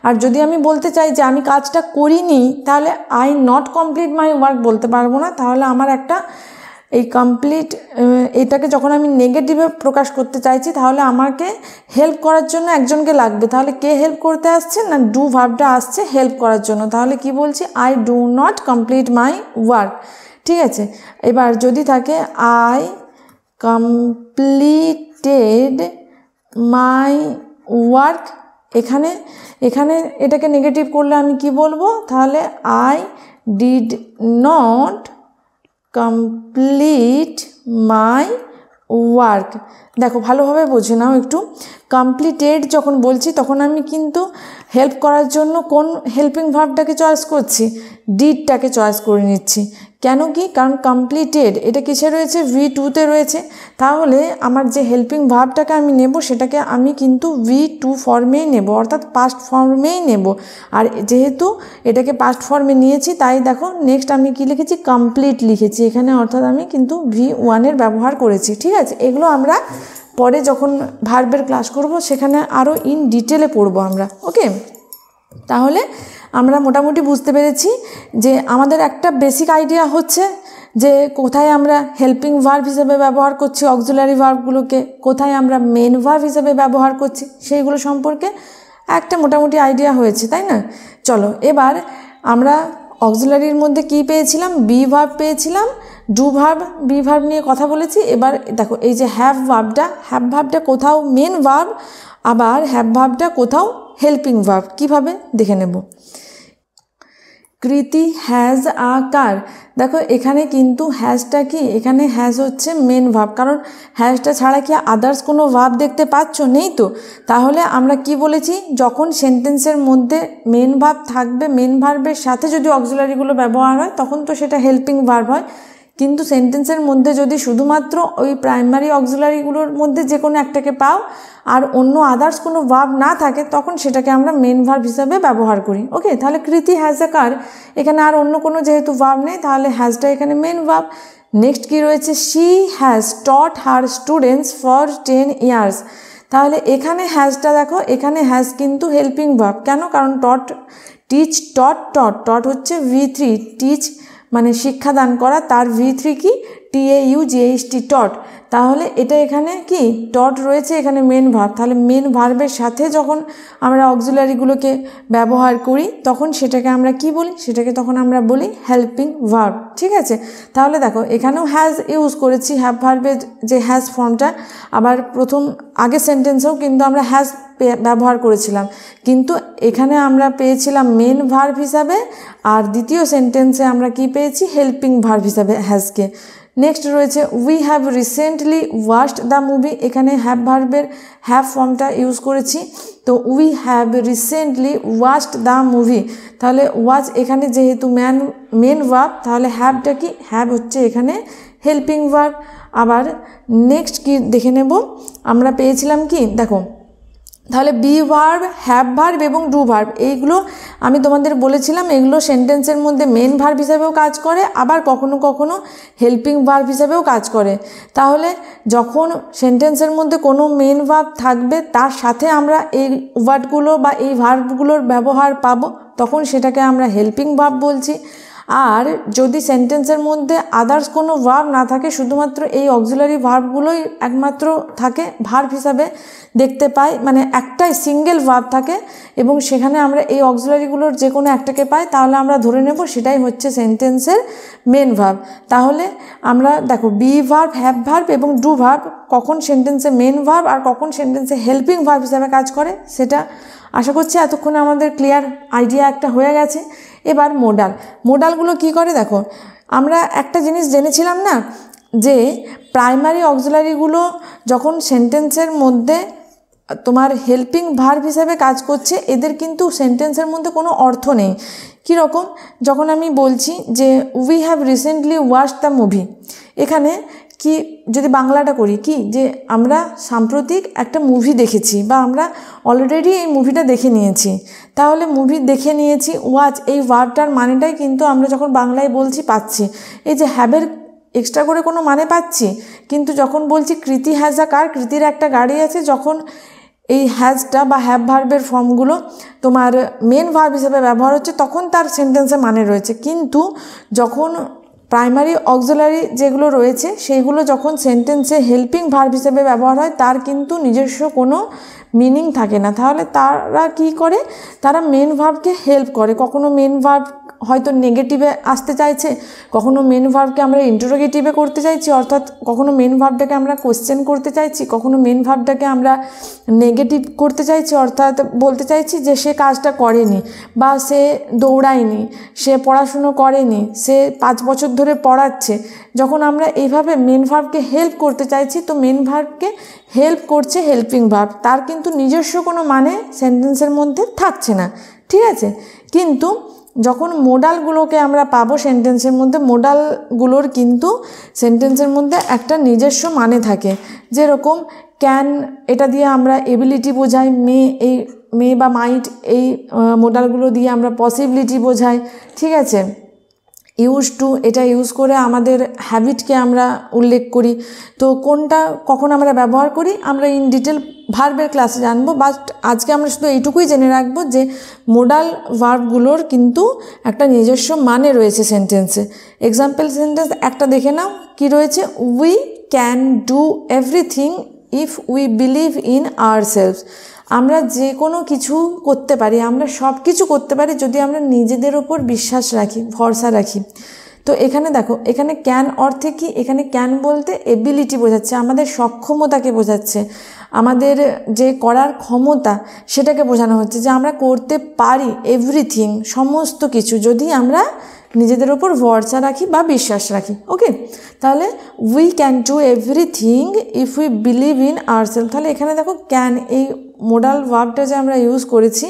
[SPEAKER 1] আর যদি আমি বলতে চাই যে আমি কাজটা করিনি, তাহলে I not complete my work বলতে পারবো না। তাহলে আমার একটা এই কমপ্লিট, এটাকে যখন আমি নেগেটিভে প্রকাশ করতে চাইছি, তাহলে আমাকে হেল্প করার জন্য একজনকে লাগবে। তাহলে কে হেল্প করতে আসছে না, ডু ভার্বটা আসছে হেল্প করার জন্য। তাহলে কি বলছি, I do not complete my work, ঠিক আছে। এবার যদি থাকে আই কমপ্লিটেড মাই ওয়ার্ক, এখানে এটাকে নেগেটিভ করলে আমি কি বলবো, তাহলে I did not complete my work. দেখো ভালোভাবে বোঝে নাও একটু, কমপ্লিটেড যখন বলছি তখন আমি কিন্তু হেল্প করার জন্য কোন হেল্পিং ভার্বটাকে চয়েস করছি, ডিডটাকে চয়েস করে নিচ্ছি। কেন কি, কারণ কমপ্লিটেড এটা কিসে রয়েছে, V2-তে রয়েছে। তাহলে আমার যে হেল্পিং ভার্বটাকে আমি নেব, সেটাকে আমি কিন্তু V2 ফর্মেই নেব, অর্থাৎ পাস্ট ফর্মেই নেব। আর যেহেতু এটাকে পাস্ট ফর্মে নিয়েছি, তাই দেখো নেক্সট আমি কি লিখেছি, কমপ্লিট লিখেছি এখানে, অর্থাৎ আমি কিন্তু V1-এর ব্যবহার করেছি, ঠিক আছে। এগুলো আমরা পরে যখন ভার্বের ক্লাস করব, সেখানে আরও ইন ডিটেলে পড়বো আমরা, ওকে। তাহলে আমরা মোটামুটি বুঝতে পেরেছি যে আমাদের একটা বেসিক আইডিয়া হচ্ছে যে কোথায় আমরা হেল্পিং ভার্ব হিসেবে ব্যবহার করছি অক্সিলারি ভার্বগুলোকে, কোথায় আমরা মেন ভার্ব হিসেবে ব্যবহার করছি, সেইগুলো সম্পর্কে একটা মোটামুটি আইডিয়া হয়েছে, তাই না। চলো এবার আমরা অক্সিলারির মধ্যে কি পেয়েছিলাম, বি ভার্ব পেয়েছিলাম, ডু ভার্ব বি ভার্ব নিয়ে কথা বলেছি। এবার দেখো এই যে হ্যাভ ভার্বটা কোথাও মেন ভার্ব, আবার হ্যাভ ভার্বটা কোথাও হেল্পিং ভার্ব। কিভাবে দেখে নেব। কৃতি হ্যাজ আ কার, দেখো এখানে কিন্তু হ্যাজটা কি, এখানে হ্যাজ হচ্ছে মেন ভার্ব, কারণ হ্যাজটা ছাড়া কি আদার্স কোনো ভার্ব দেখতে পাচ্ছ, নেই তো। তাহলে আমরা কি বলেছি, যখন সেন্টেন্সের মধ্যে মেন ভার্ব থাকবে, মেন ভার্বের সাথে যদি অক্সিলারিগুলো ব্যবহার হয় তখন তো সেটা হেল্পিং ভার্ব হয়। কিন্তু সেন্টেন্সের মধ্যে যদি শুধুমাত্র ওই প্রাইমারি অক্সিলারিগুলোর মধ্যে যে কোনো একটাকে পাও আর অন্য আদার্স কোনো ভার্ব না থাকে, তখন সেটাকে আমরা মেন ভার্ব হিসাবে ব্যবহার করি। ওকে, তাহলে কৃতি হ্যাজ আ কার, এখানে আর অন্য কোনো যেহেতু ভার্ব নেই, তাহলে হ্যাজটা এখানে মেন ভার্ব। নেক্সট কি রয়েছে, she has taught her students for 10 years। তাহলে এখানে হ্যাজটা দেখো, এখানে হ্যাজ কিন্তু হেল্পিং ভার্ব। কেন, কারণ টিচ টট হচ্ছে V3, টিচ মানে শিক্ষাদান করা, তার V3 কি TAUGHT টট। তাহলে এটা এখানে কি টট রয়েছে, এখানে মেন ভার্ব। তাহলে মেন ভার্বের সাথে যখন আমরা অক্সিলারিগুলোকে ব্যবহার করি তখন সেটাকে আমরা কি বলি, সেটাকে তখন আমরা বলি হেল্পিং ভার্ব। ঠিক আছে, তাহলে দেখো এখানেও হ্যাজ ইউজ করেছি, হ্যাভ ভার্বের যে হ্যাজ ফর্মটা, আবার আগের সেন্টেন্সেও কিন্তু আমরা হ্যাজ ব্যবহার করেছিলাম, কিন্তু এখানে আমরা পেয়েছিলাম মেন ভার্ব হিসাবে, আর দ্বিতীয় সেন্টেন্সে আমরা কি পেয়েছি, হেল্পিং ভার্ব হিসাবে হ্যাজকে। নেক্সট রয়েছে we have recently watched the movie, এখানে হ্যাভ ভার্বের হ্যাভ ফর্মটা ইউজ করেছি। তো we have recently watched the movie, তাহলে ওয়াচ এখানে যেহেতু মেন ভার্ব, তাহলে হ্যাভটা কি, হ্যাভ হচ্ছে এখানে হেল্পিং ভার্ব। আবার নেক্সট কি দেখে নেব, আমরা পেয়েছিলাম কি, দেখো তাহলে বি ভার্ব, হ্যাভ ভার্ব এবং ডু ভার্ব, এইগুলো আমি তোমাদের বলেছিলাম এগুলো সেন্টেন্সের মধ্যে মেন ভার্ব হিসাবেও কাজ করে, আবার কখনো কখনো হেল্পিং ভার্ব হিসাবেও কাজ করে। তাহলে যখন সেন্টেন্সের মধ্যে কোনো মেন ভার্ব থাকবে তার সাথে আমরা এই ওয়ার্ডগুলো বা এই ভার্বগুলোর ব্যবহার পাবো, তখন সেটাকে আমরা হেল্পিং ভার্ব বলছি। আর যদি সেন্টেন্সের মধ্যে আদার্স কোনো ভার্ব না থাকে, শুধুমাত্র এই অক্সিলারি ভার্বগুলোই একমাত্র থাকে ভার্ব হিসাবে দেখতে পাই, মানে একটাই সিঙ্গেল ভার্ব থাকে এবং সেখানে আমরা এই অক্সিলারিগুলোর যে কোনো একটাকে পাই, তাহলে আমরা ধরে নেব সেটাই হচ্ছে সেন্টেন্সের মেন ভার্ব। তাহলে আমরা দেখো বি ভার্ব, হ্যাভ ভার্ব এবং ডু ভার্ব কখন সেন্টেন্সে মেন ভার্ব আর কখন সেন্টেন্সে হেল্পিং ভার্ব হিসাবে কাজ করে, সেটা আশা করছি এতক্ষণে আমাদের ক্লিয়ার আইডিয়া একটা হয়ে গেছে। এবার মোডালগুলো কি করে, দেখো আমরা একটা জিনিস জেনেছিলাম না, যে প্রাইমারি অক্সিলারিগুলো যখন সেন্টেন্সের মধ্যে তোমার হেল্পিং ভার্ব হিসাবে কাজ করছে, এদের কিন্তু সেন্টেন্সের মধ্যে কোনো অর্থ নেই। কীরকম, যখন আমি বলছি যে we have recently watched the movie, এখানে কি যদি বাংলাটা করি কি, যে আমরা সাম্প্রতিক একটা মুভি দেখেছি বা আমরা অলরেডি এই মুভিটা দেখে নিয়েছি, তাহলে মুভি দেখে নিয়েছি, ওয়াচ এই ওয়ার্ডটার মানেটাই কিন্তু আমরা যখন বাংলায় বলছি পাচ্ছি, এই যে হ্যাভের এক্সট্রা করে কোনো মানে পাচ্ছি। কিন্তু যখন বলছি কৃতি হ্যাজ আ কার, কৃতির একটা গাড়ি আছে, যখন এই হ্যাজটা বা হ্যাভ ভার্বের ফর্মগুলো তোমার মেন ভার্ব হিসেবে ব্যবহার হচ্ছে, তখন তার সেন্টেন্সে মানে রয়েছে। কিন্তু যখন প্রাইমারি অক্সিলারি যেগুলো রয়েছে সেইগুলো যখন সেন্টেন্সে হেল্পিং ভার্ব হিসেবে ব্যবহার হয়, তার কিন্তু নিজস্ব কোনো মিনিং থাকে না। তাহলে তারা কি করে, তারা মেন ভার্বকে হেল্প করে। কখনো মেন ভার্ব হয়তো নেগেটিভে আসতে চাইছে, কখনো মেন ভার্বকে আমরা ইন্টারোগেটিভে করতে চাইছি, অর্থাৎ কখনো মেন ভার্বটাকে আমরা কোশ্চেন করতে চাইছি, কখনো মেন ভার্বটাকে আমরা নেগেটিভ করতে চাইছি, অর্থাৎ বলতে চাইছি যে সে কাজটা করেনি বা সে দৌড়ায়নি, সে পড়াশুনো করেনি, সে 5 বছর ধরে পড়াচ্ছে। যখন আমরা এইভাবে মেন ভার্বকে হেল্প করতে চাইছি, তো মেন ভার্বকে হেল্প করছে হেল্পিং ভার্ব, তার কিন্তু নিজস্ব কোনো মানে সেন্টেন্সের মধ্যে থাকছে না। ঠিক আছে, কিন্তু যখন মোডালগুলোকে আমরা পাবো সেন্টেন্সের মধ্যে, মোডালগুলোর কিন্তু সেন্টেন্সের মধ্যে একটা নিজস্ব মানে থাকে। যেরকম ক্যান, এটা দিয়ে আমরা এবিলিটি বোঝাই, মে বা মাইট, এই মোডালগুলো দিয়ে আমরা পসিবিলিটি বোঝাই। ঠিক আছে, ইউজ টু, এটা ইউজ করে আমাদের হ্যাবিটকে আমরা উল্লেখ করি। তো কোনটা কখন আমরা ব্যবহার করি আমরা ইন ডিটেল ভার্বের ক্লাসে জানবো, বাট আজকে আমরা শুধু এইটুকুই জেনে রাখবো যে মোডাল ভার্বগুলোর কিন্তু একটা নিজস্ব মানে রয়েছে সেন্টেন্সে। এক্সাম্পল সেন্টেন্স একটা দেখে নাও, কি রয়েছে, we can do everything if we believe in ourselves. আমরা যে কোনো কিছু করতে পারি, আমরা সব কিছু করতে পারি যদি আমরা নিজেদের ওপর বিশ্বাস রাখি, ভরসা রাখি। তো তো এখানে দেখো, এখানে ক্যান অর্থে কি, এখানে ক্যান বলতে এবিলিটি বোঝাচ্ছে, আমাদের সক্ষমতাকে বোঝাচ্ছে, আমাদের যে করার ক্ষমতা সেটাকে বোঝানো হচ্ছে, যে আমরা করতে পারি এভরিথিং, সমস্ত কিছু, যদি আমরা নিজেদের ওপর ভরসা রাখি বা বিশ্বাস রাখি। ওকে, তাহলে we can do everything if we believe in ourself. তাহলে এখানে দেখো ক্যান, এই মোডাল ভার্বটা যে আমরা ইউজ করেছি,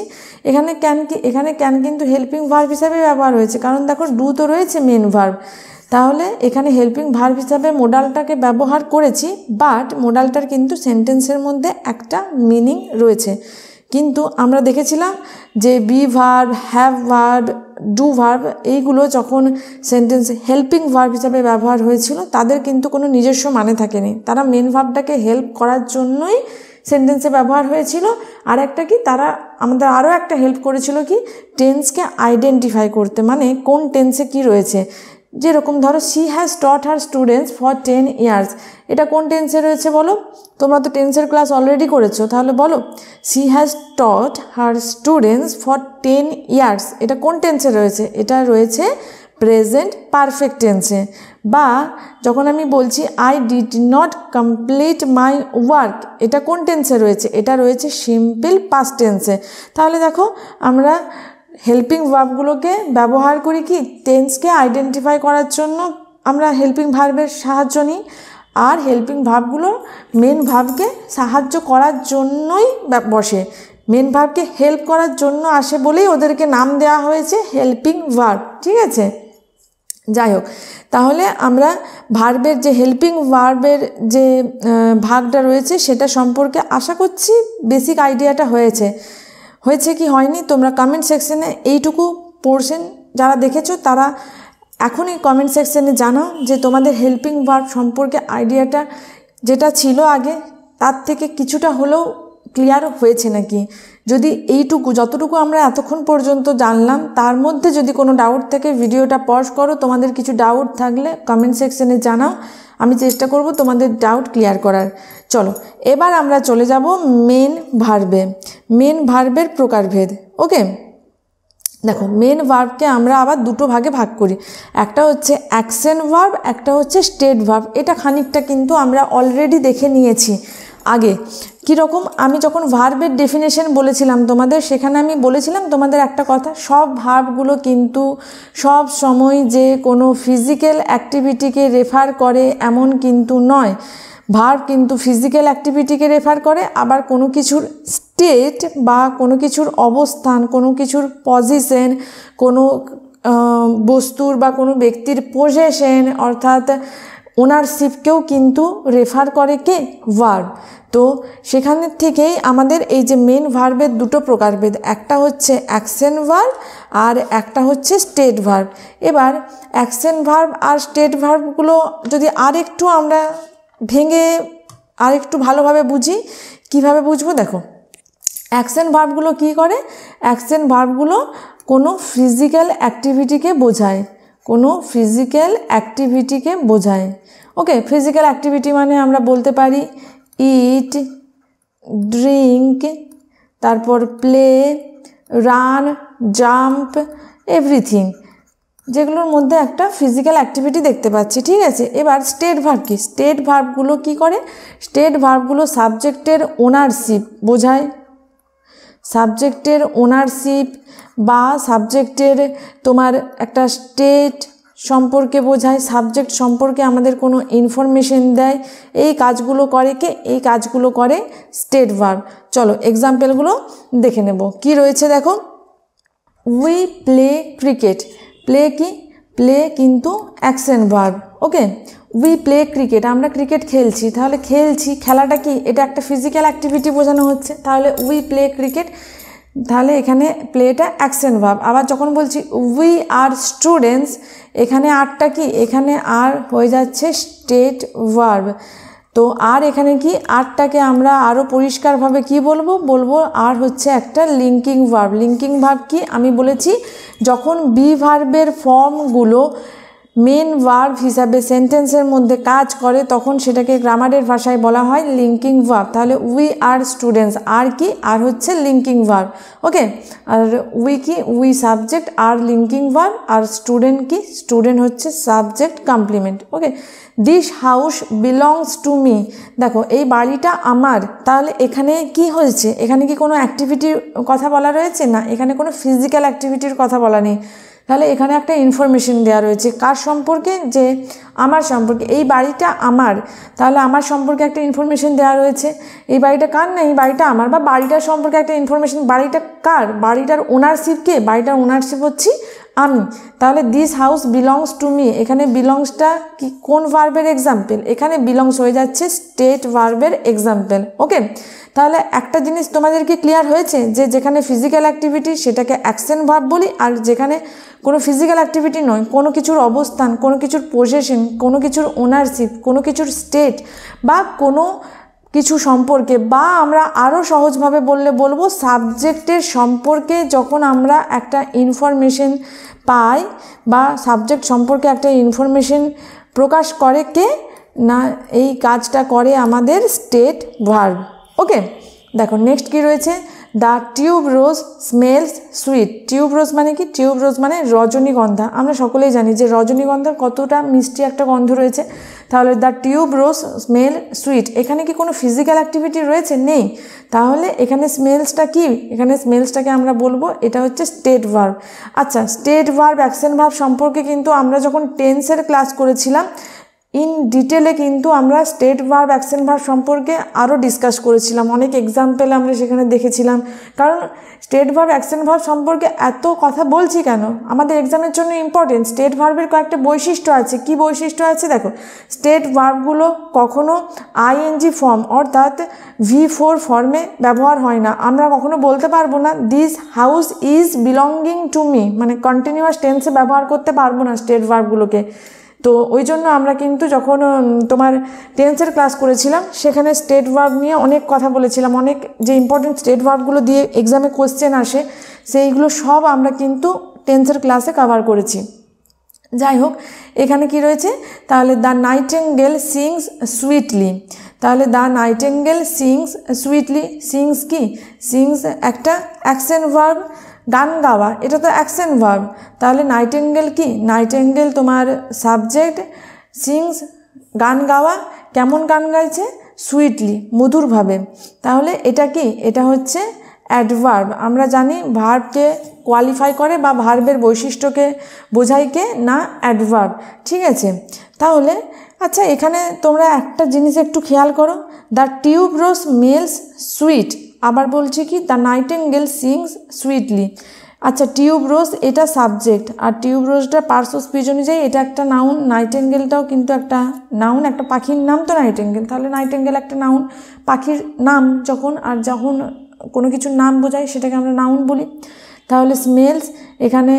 [SPEAKER 1] এখানে ক্যান কি, এখানে ক্যান কিন্তু হেল্পিং ভার্ব হিসাবে ব্যবহার হয়েছে, কারণ দেখো ডু তো রয়েছে মেন ভার্ব, তাহলে এখানে হেল্পিং ভার্ব হিসাবে মোডালটাকে ব্যবহার করেছি, বাট মোডালটার কিন্তু সেন্টেন্সের মধ্যে একটা মিনিং রয়েছে। কিন্তু আমরা দেখেছিলাম যে B verb, have verb, do verb এইগুলো যখন সেন্টেন্স হেল্পিং ভার্ব হিসাবে ব্যবহার হয়েছিল, তাদের কিন্তু কোনো নিজস্ব মানে থাকেনি, তারা মেন ভার্বটাকে হেল্প করার জন্যই সেন্টেন্সে ব্যবহার হয়েছিল। আর একটা কি, তারা আমাদের আরও একটা হেল্প করেছিল কি, টেন্সকে আইডেন্টিফাই করতে, মানে কোন টেন্সে কি রয়েছে। যেরকম ধরো she has taught her students for 10 years, এটা কোন টেন্সে রয়েছে বলো? তোমরা তো টেন্সের ক্লাস অলরেডি করেছো, তাহলে বলো she has taught her students for 10 years, এটা কোন টেন্সে রয়েছে? এটা রয়েছে প্রেজেন্ট পারফেক্ট টেন্সে। বা যখন আমি বলছি I did not complete my work, এটা কোন টেন্সে রয়েছে? এটা রয়েছে সিম্পল পাস্ট টেন্সে। তাহলে দেখো আমরা হেল্পিং ভার্বগুলোকে ব্যবহার করি কি, টেন্সকে আইডেন্টিফাই করার জন্য আমরা হেল্পিং ভার্বের সাহায্য নিই, আর হেল্পিং ভার্বগুলো মেন ভার্বকে সাহায্য করার জন্যই বসে, মেন ভার্বকে হেল্প করার জন্য আসে বলেই ওদেরকে নাম দেওয়া হয়েছে হেল্পিং ভার্ব। ঠিক আছে, যাই হোক, তাহলে আমরা ভার্বের যে হেল্পিং ভার্বের যে ভাগটা রয়েছে সেটা সম্পর্কে আশা করছি বেসিক আইডিয়াটা হয়েছে কি হয়নি, তোমরা কমেন্ট সেকশনে এইটুকু পোর্শন যারা দেখেছো তারা এখনই কমেন্ট সেকশনে জানাও যে তোমাদের হেল্পিং ভার্ব সম্পর্কে আইডিয়াটা যেটা ছিল আগে তার থেকে কিছুটা হলেও ক্লিয়ার হয়েছে নাকি। যদি এইটুকু, যতটুকু আমরা এতক্ষণ পর্যন্ত জানলাম, তার মধ্যে যদি কোনো ডাউট থাকে ভিডিওটা পজ করো, তোমাদের কিছু ডাউট থাকলে কমেন্ট সেকশনে জানাও, আমি চেষ্টা করব তোমাদের ডাউট ক্লিয়ার করার। চলো এবার আমরা চলে যাব মেন ভার্বে, মেন ভার্বের প্রকারভেদ। ওকে, দেখো মেন ভার্বকে আমরা আবার দুটো ভাগে ভাগ করি, একটা হচ্ছে অ্যাকশন ভার্ব, একটা হচ্ছে স্টেট ভার্ব। এটা খানিকটা কিন্তু আমরা অলরেডি দেখে নিয়েছি আগে। কীরকম, আমি যখন ভার্বের ডেফিনেশন বলেছিলাম তোমাদের, সেখানে আমি বলেছিলাম তোমাদের একটা কথা, সব ভার্বগুলো কিন্তু সব সময় যে কোনো ফিজিক্যাল অ্যাক্টিভিটিকে রেফার করে এমন কিন্তু নয়। ভার্ব কিন্তু ফিজিক্যাল অ্যাক্টিভিটিকে রেফার করে, আবার কোনো কিছুর স্টেট বা কোনো কিছুর অবস্থান, কোনো কিছুর পজিশন, কোনো বস্তুর বা কোনো ব্যক্তির পজেশন অর্থাৎ ওনারশিপকেও কিন্তু রেফার করে কে, ভার্ব। তো সেখানের থেকেই আমাদের এই যে মেন ভার্বের দুটো প্রকারভেদ, একটা হচ্ছে অ্যাকশন ভার্ব আর একটা হচ্ছে স্টেট ভার্ব। এবার অ্যাকশন ভার্ব আর স্টেট ভার্বগুলো যদি আরেকটু আমরা ভেঙে আরেকটু ভালোভাবে বুঝি, কিভাবে বুঝবো দেখো, অ্যাকশন ভার্বগুলো কী করে, অ্যাকশন ভার্বগুলো কোনো ফিজিক্যাল অ্যাক্টিভিটিকে বোঝায়, কোনো ফিজিক্যাল অ্যাক্টিভিটিকে বোঝায়। ওকে, ফিজিক্যাল অ্যাক্টিভিটি মানে আমরা বলতে পারি ইট, ড্রিঙ্ক, তারপর প্লে, রান, জাম্প, এভরিথিং, যেগুলোর মধ্যে একটা ফিজিক্যাল অ্যাক্টিভিটি দেখতে পাচ্ছি। ঠিক আছে, এবার স্টেট ভার্ব কি, স্টেট ভার্বগুলো কি করে, স্টেট ভার্বগুলো সাবজেক্টের ওনারশিপ বোঝায়, সাবজেক্টের ওনারশিপ বা সাবজেক্টের তোমার একটা স্টেট সম্পর্কে বোঝায়, সাবজেক্ট সম্পর্কে আমাদের কোনো ইনফরমেশন দেয়। এই কাজগুলো করে কে, এই কাজগুলো করে স্টেট ভার্ব। চলো এক্সাম্পলগুলো দেখে নেব কি রয়েছে। দেখো, উই প্লে ক্রিকেট, প্লে কি, প্লে কিন্তু action verb. Okay, we play cricket, আমরা ক্রিকেট খেলছি, তাহলে খেলছি, খেলাটা কি, এটা একটা ফিজিক্যাল অ্যাক্টিভিটি বোঝানো হচ্ছে, তাহলে উই প্লে ক্রিকেট, তাহলে এখানে প্লেটা অ্যাকশন ভার্ব। আবার যখন বলছি উই আর স্টুডেন্টস, এখানে আরটা কি, এখানে আর হয়ে যাচ্ছে স্টেট ভার্ব। তো আর এখানে কি, আরটাকে আমরা আরও পরিষ্কারভাবে কি বলবো আর হচ্ছে একটা লিঙ্কিং ভার্ব। লিঙ্কিং ভার্ব কি, আমি বলেছি যখন বি ভার্বের ফর্মগুলো মেন ভার্ব হিসাবে সেন্টেন্সের মধ্যে কাজ করে তখন সেটাকে গ্রামারের ভাষায় বলা হয় লিঙ্কিং ভার্ব। তাহলে উই আর স্টুডেন্টস, আর কি, আর হচ্ছে লিঙ্কিং ভার্ব। ওকে, আর উই কি, we subject, are linking verb, আর স্টুডেন্ট কি, স্টুডেন্ট হচ্ছে subject complement. Okay, this house belongs to me, দেখো এই বাড়িটা আমার, তাহলে এখানে কি হয়েছে, এখানে কি কোনো অ্যাক্টিভিটির কথা বলা রয়েছে? না, এখানে কোনো ফিজিক্যাল অ্যাক্টিভিটির কথা বলা নেই। তাহলে এখানে একটা ইনফরমেশন দেওয়া রয়েছে কার সম্পর্কে, যে আমার সম্পর্কে, এই বাড়িটা আমার, তাহলে আমার সম্পর্কে একটা ইনফরমেশন দেওয়া রয়েছে। এই বাড়িটা কার? না, এই বাড়িটা আমার, বা বাড়িটার সম্পর্কে একটা ইনফরমেশন, বাড়িটা কার, বাড়িটার ওনারশিপ কে, বাড়িটার ওনারশিপ হচ্ছি আমি। তাহলে this house belongs to me, এখানে বিলংসটা কি, কোন ভার্বের এক্সাম্পল? এখানে বিলংস হয়ে যাচ্ছে স্টেট ভার্বের এক্সাম্পল। ওকে, তাহলে একটা জিনিস তোমাদেরকে ক্লিয়ার হয়েছে যে যেখানে ফিজিক্যাল অ্যাক্টিভিটি সেটাকে অ্যাকশন ভার্ব বলি, আর যেখানে কোনো ফিজিক্যাল অ্যাক্টিভিটি নয়, কোনো কিছুর অবস্থান, কোনো কিছুর পজেশন, কোনো কিছুর ওনারশিপ, কোনো কিছুর স্টেট, বা কোনো কিছু সম্পর্কে, বা আমরা আরও সহজভাবে বলবো সাবজেক্টের সম্পর্কে যখন আমরা একটা ইনফরমেশন পাই, বা সাবজেক্ট সম্পর্কে একটা ইনফরমেশন প্রকাশ করে কে, না এই কাজটা করে আমাদের স্টেট ভার্ব। ওকে, দেখো নেক্সট কি রয়েছে, the tuberose smells sweet. Tuberose মানে কি? টিউব রোজ মানে রজনীগন্ধা। আমরা সকলেই জানি যে রজনীগন্ধার কতটা মিষ্টি একটা গন্ধ রয়েছে। তাহলে the tube rose smell sweet, এখানে কি কোনো ফিজিক্যাল অ্যাক্টিভিটি রয়েছে? নেই। তাহলে এখানে স্মেলসটা কি? এখানে স্মেলসটাকে আমরা বলবো এটা হচ্ছে স্টেট ভার্ব। আচ্ছা, স্টেট ভার্ব অ্যাকশন ভার্ব সম্পর্কে কিন্তু আমরা যখন টেন্সের ক্লাস করেছিলাম ইন ডিটেলে কিন্তু আমরা স্টেট ভার্ব অ্যাকশন ভার্ব সম্পর্কে আরও ডিসকাস করেছিলাম, অনেক এক্সাম্পল আমরা সেখানে দেখেছিলাম। কারণ স্টেট ভার্ব অ্যাকশন ভার্ব সম্পর্কে এত কথা বলছি কেন, আমাদের এক্সামের জন্য ইম্পর্টেন্ট। স্টেট ভার্বের কয়েকটা বৈশিষ্ট্য আছে। কি বৈশিষ্ট্য আছে দেখো, স্টেট ভার্বগুলো কখনো আইএনজি ফর্ম অর্থাৎ V4 ফর্মে ব্যবহার হয় না। আমরা কখনো বলতে পারবো না this house is belonging to me, মানে কন্টিনিউয়াস টেন্সে ব্যবহার করতে পারবো না স্টেট ভার্বগুলোকে। তো ওই জন্য আমরা কিন্তু যখন তোমার টেন্সের ক্লাস করেছিলাম সেখানে স্টেট ভার্ব নিয়ে অনেক কথা বলেছিলাম, অনেক যে ইম্পর্টেন্ট স্টেট ভার্বগুলো দিয়ে এক্সামে কোশ্চেন আসে সেইগুলো সব আমরা কিন্তু টেন্সের ক্লাসে কভার করেছি। যাই হোক, এখানে কি রয়েছে, তাহলে দ্য নাইটেঙ্গেল সিংস সুইটলি। তাহলে the nightingale sings sweetly, sings কি, সিংস একটা অ্যাকশন ভার্ব, গান গাওয়া এটা তো অ্যাকশন ভার্ব। তাহলে নাইটেঙ্গেল কি, নাইটেঙ্গেল তোমার সাবজেক্ট, সিংস গান গাওয়া, কেমন গান গাইছে, সুইটলি মধুরভাবে। তাহলে এটা কি, এটা হচ্ছে অ্যাডভার্ব। আমরা জানি ভার্বকে কোয়ালিফাই করে বা ভার্বের বৈশিষ্ট্যকে বোঝায় কে, না অ্যাডভার্ব। ঠিক আছে, তাহলে আচ্ছা এখানে তোমরা একটা জিনিস একটু খেয়াল করো, the tuberose smells sweet, আবার বলছি কি দ্য নাইটেঙ্গেল সিংস সুইটলি। আচ্ছা, টিউব রোজ এটা সাবজেক্ট, আর টিউব রোজটা পার্টস অফ স্পিচ অনুযায়ী এটা একটা নাউন, নাইটেঙ্গেলটাও কিন্তু একটা নাউন, একটা পাখির নাম তো নাইটেঙ্গেল। তাহলে নাইটেঙ্গেল একটা নাউন, পাখির নাম যখন, আর যখন কোনো কিছুর নাম বোঝায় সেটাকে আমরা নাউন বলি। তাহলে স্মেলস এখানে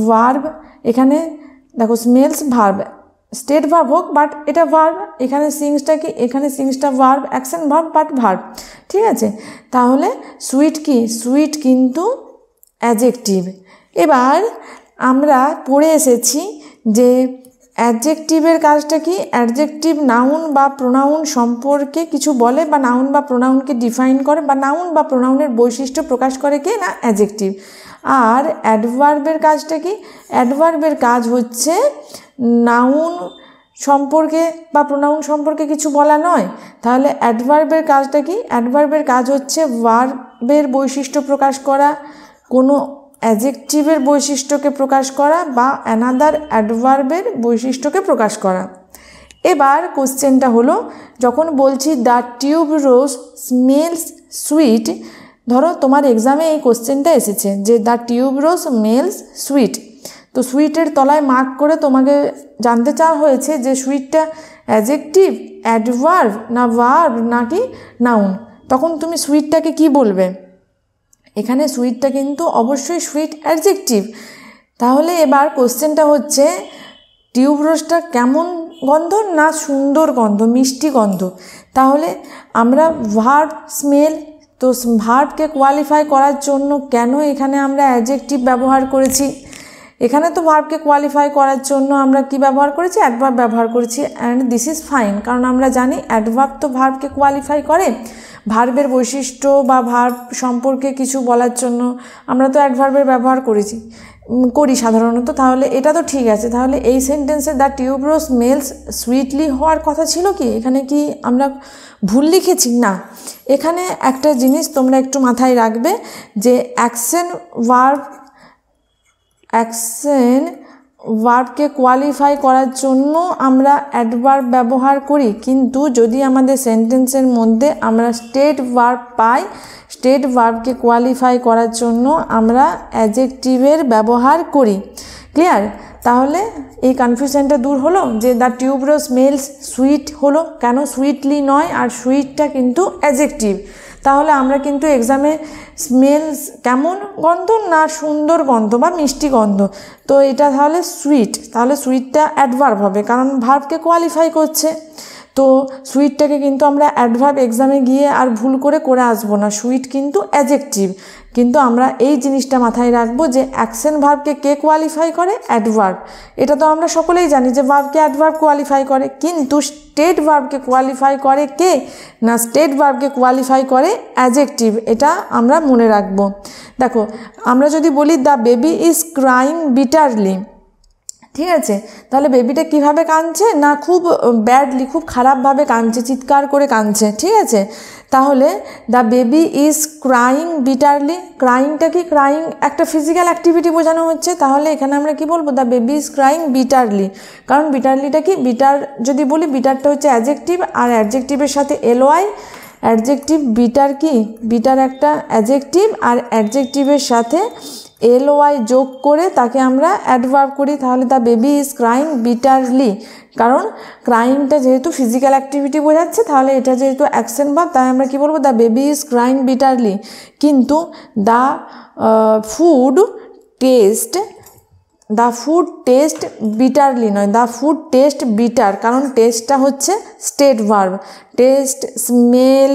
[SPEAKER 1] ভার্ব, এখানে দেখো স্মেলস ভার্ব, স্টেট ভার্ব হোক বাট এটা ভার্ব। এখানে সিংসটা কি, এখানে সিংসটা verb, action verb but verb. ঠিক আছে, তাহলে সুইট কি, সুইট কিন্তু অ্যাডজেক্টিভ। এবার আমরা পড়ে এসেছি যে অ্যাডজেক্টিভের কাজটা কি, অ্যাডজেক্টিভ নাউন বা প্রোনাউন সম্পর্কে কিছু বলে, বা নাউন বা প্রোনাউনকে ডিফাইন করে, বা নাউন বা প্রোনাউনের বৈশিষ্ট্য প্রকাশ করে কে, না অ্যাডজেক্টিভ। আর অ্যাডভার্বের কাজটা কি, অ্যাডভার্বের কাজ হচ্ছে নাউন সম্পর্কে বা প্রোনাউন সম্পর্কে কিছু বলা নয়। তাহলে অ্যাডভার্বের কাজটা কি, অ্যাডভার্বের কাজ হচ্ছে ভার্বের বৈশিষ্ট্য প্রকাশ করা, কোনো অ্যাডজেক্টিভের বৈশিষ্ট্যকে প্রকাশ করা, বা অ্যানাদার অ্যাডভার্বের বৈশিষ্ট্যকে প্রকাশ করা। এবার কোশ্চেনটা হলো, যখন বলছি the tuberose smells sweet, ধরো তোমার এক্সামে এই কোশ্চেনটা এসেছে যে the tuberose smells sweet, তো সুইটের তলায় মার্ক করে তোমাকে জানতে চাওয়া হয়েছে যে সুইটটা অ্যাডজেক্টিভ, অ্যাডভার্ব, না ভার্ব, নাকি নাউন। তখন তুমি সুইটটাকে কি বলবে? এখানে সুইটটা কিন্তু অবশ্যই সুইট অ্যাডজেক্টিভ। তাহলে এবার কোশ্চেনটা হচ্ছে টিউব রোজটা কেমন গন্ধ, না সুন্দর গন্ধ, মিষ্টি গন্ধ। তাহলে আমরা ভার্ব স্মেল, তো ভার্বকে কোয়ালিফাই করার জন্য কেন এখানে আমরা অ্যাডজেক্টিভ ব্যবহার করেছি? এখানে তো ভার্বকে কোয়ালিফাই করার জন্য আমরা কি ব্যবহার করেছি, অ্যাডভার্ব ব্যবহার করেছি, অ্যান্ড দিস ইজ ফাইন, কারণ আমরা জানি অ্যাডভার্ব তো ভার্বকে কোয়ালিফাই করে। ভার্বের বৈশিষ্ট্য বা ভার্ব সম্পর্কে কিছু বলার জন্য আমরা তো অ্যাডভার্বের ব্যবহার করি সাধারণত। তাহলে এটা তো ঠিক আছে। তাহলে এই সেন্টেন্সে দ্য টিউবরোজ স্মেলস সুইটলি হওয়ার কথা ছিল কি? এখানে কি আমরা ভুল লিখেছি? না, এখানে একটা জিনিস তোমরা একটু মাথায় রাখবে যে অ্যাকশন ভার্বকে কোয়ালিফাই করার জন্য আমরা অ্যাডভার্ব ব্যবহার করি, কিন্তু যদি আমাদের সেন্টেন্সের মধ্যে আমরা স্টেট ভার্ব পাই, স্টেট ভার্বকে কোয়ালিফাই করার জন্য আমরা অ্যাডজেক্টিভের ব্যবহার করি। ক্লিয়ার? তাহলে এই কনফিউশনটা দূর হলো যে দ্য টিউবরোজ স্মেলস সুইট হলো কেন, সুইটলি নয়, আর সুইটটা কিন্তু অ্যাডজেক্টিভ। তাহলে আমরা কিন্তু এক্সামে স্মেলস কেমন গন্ধ না সুন্দর গন্ধ বা মিষ্টি গন্ধ, তো এটা তাহলে সুইট, তাহলে সুইটটা অ্যাডভার্ব হবে কারণ ভার্বকে কোয়ালিফাই করছে। তো সুইটটাকে কিন্তু আমরা অ্যাডভার্ব এক্সামে গিয়ে আর ভুল করে আসবো না, সুইট কিন্তু অ্যাডজেক্টিভ। কিন্তু আমরা এই জিনিসটা মাথায় রাখবো যে অ্যাকশন ভার্বকে কে কোয়ালিফাই করে? অ্যাডভার্ব। এটা তো আমরা সকলেই জানি যে ভার্বকে অ্যাডভার্ব কোয়ালিফাই করে, কিন্তু স্টেট ভার্বকে কোয়ালিফাই করে কে? না, স্টেট ভার্বকে কোয়ালিফাই করে অ্যাডজেক্টিভ। এটা আমরা মনে রাখবো। দেখো, আমরা যদি বলি the baby is crying bitterly, ঠিক আছে, তাহলে বেবিটা কিভাবে কাঁদছে? না খুব ব্যাডলি, খুব খারাপভাবে কাঁদছে, চিৎকার করে কাঁদছে, ঠিক আছে। তাহলে the baby is crying bitterly, ক্রাইংটা কি? ক্রাইং একটা ফিজিক্যাল অ্যাক্টিভিটি বোঝানো হচ্ছে, তাহলে এখানে আমরা কি বলবো? The baby is crying bitterly, কারণ বিটারলিটা কি? বিটার যদি বলি, বিটারটা হচ্ছে অ্যাডজেক্টিভ, আর অ্যাডজেক্টিভের সাথে এলওয়াই, অ্যাডজেক্টিভ বিটার কি? বিটার একটা অ্যাডজেক্টিভ, আর অ্যাডজেক্টিভের সাথে এলওয়াই যোগ করে তাকে আমরা অ্যাডভার্ব করি। তাহলে the baby is crying bitterly, কারণ ক্রাইংটা যেহেতু ফিজিক্যাল অ্যাক্টিভিটি বোঝাচ্ছে, তাহলে এটা যেহেতু অ্যাকশন ভার্ব, তাই আমরা কি বলবো? The baby is crying bitterly. কিন্তু দ্য ফুড টেস্ট বিটারলি নয়, দ্য ফুড টেস্ট বিটার, কারণ টেস্টটা হচ্ছে state verb. Test, smell,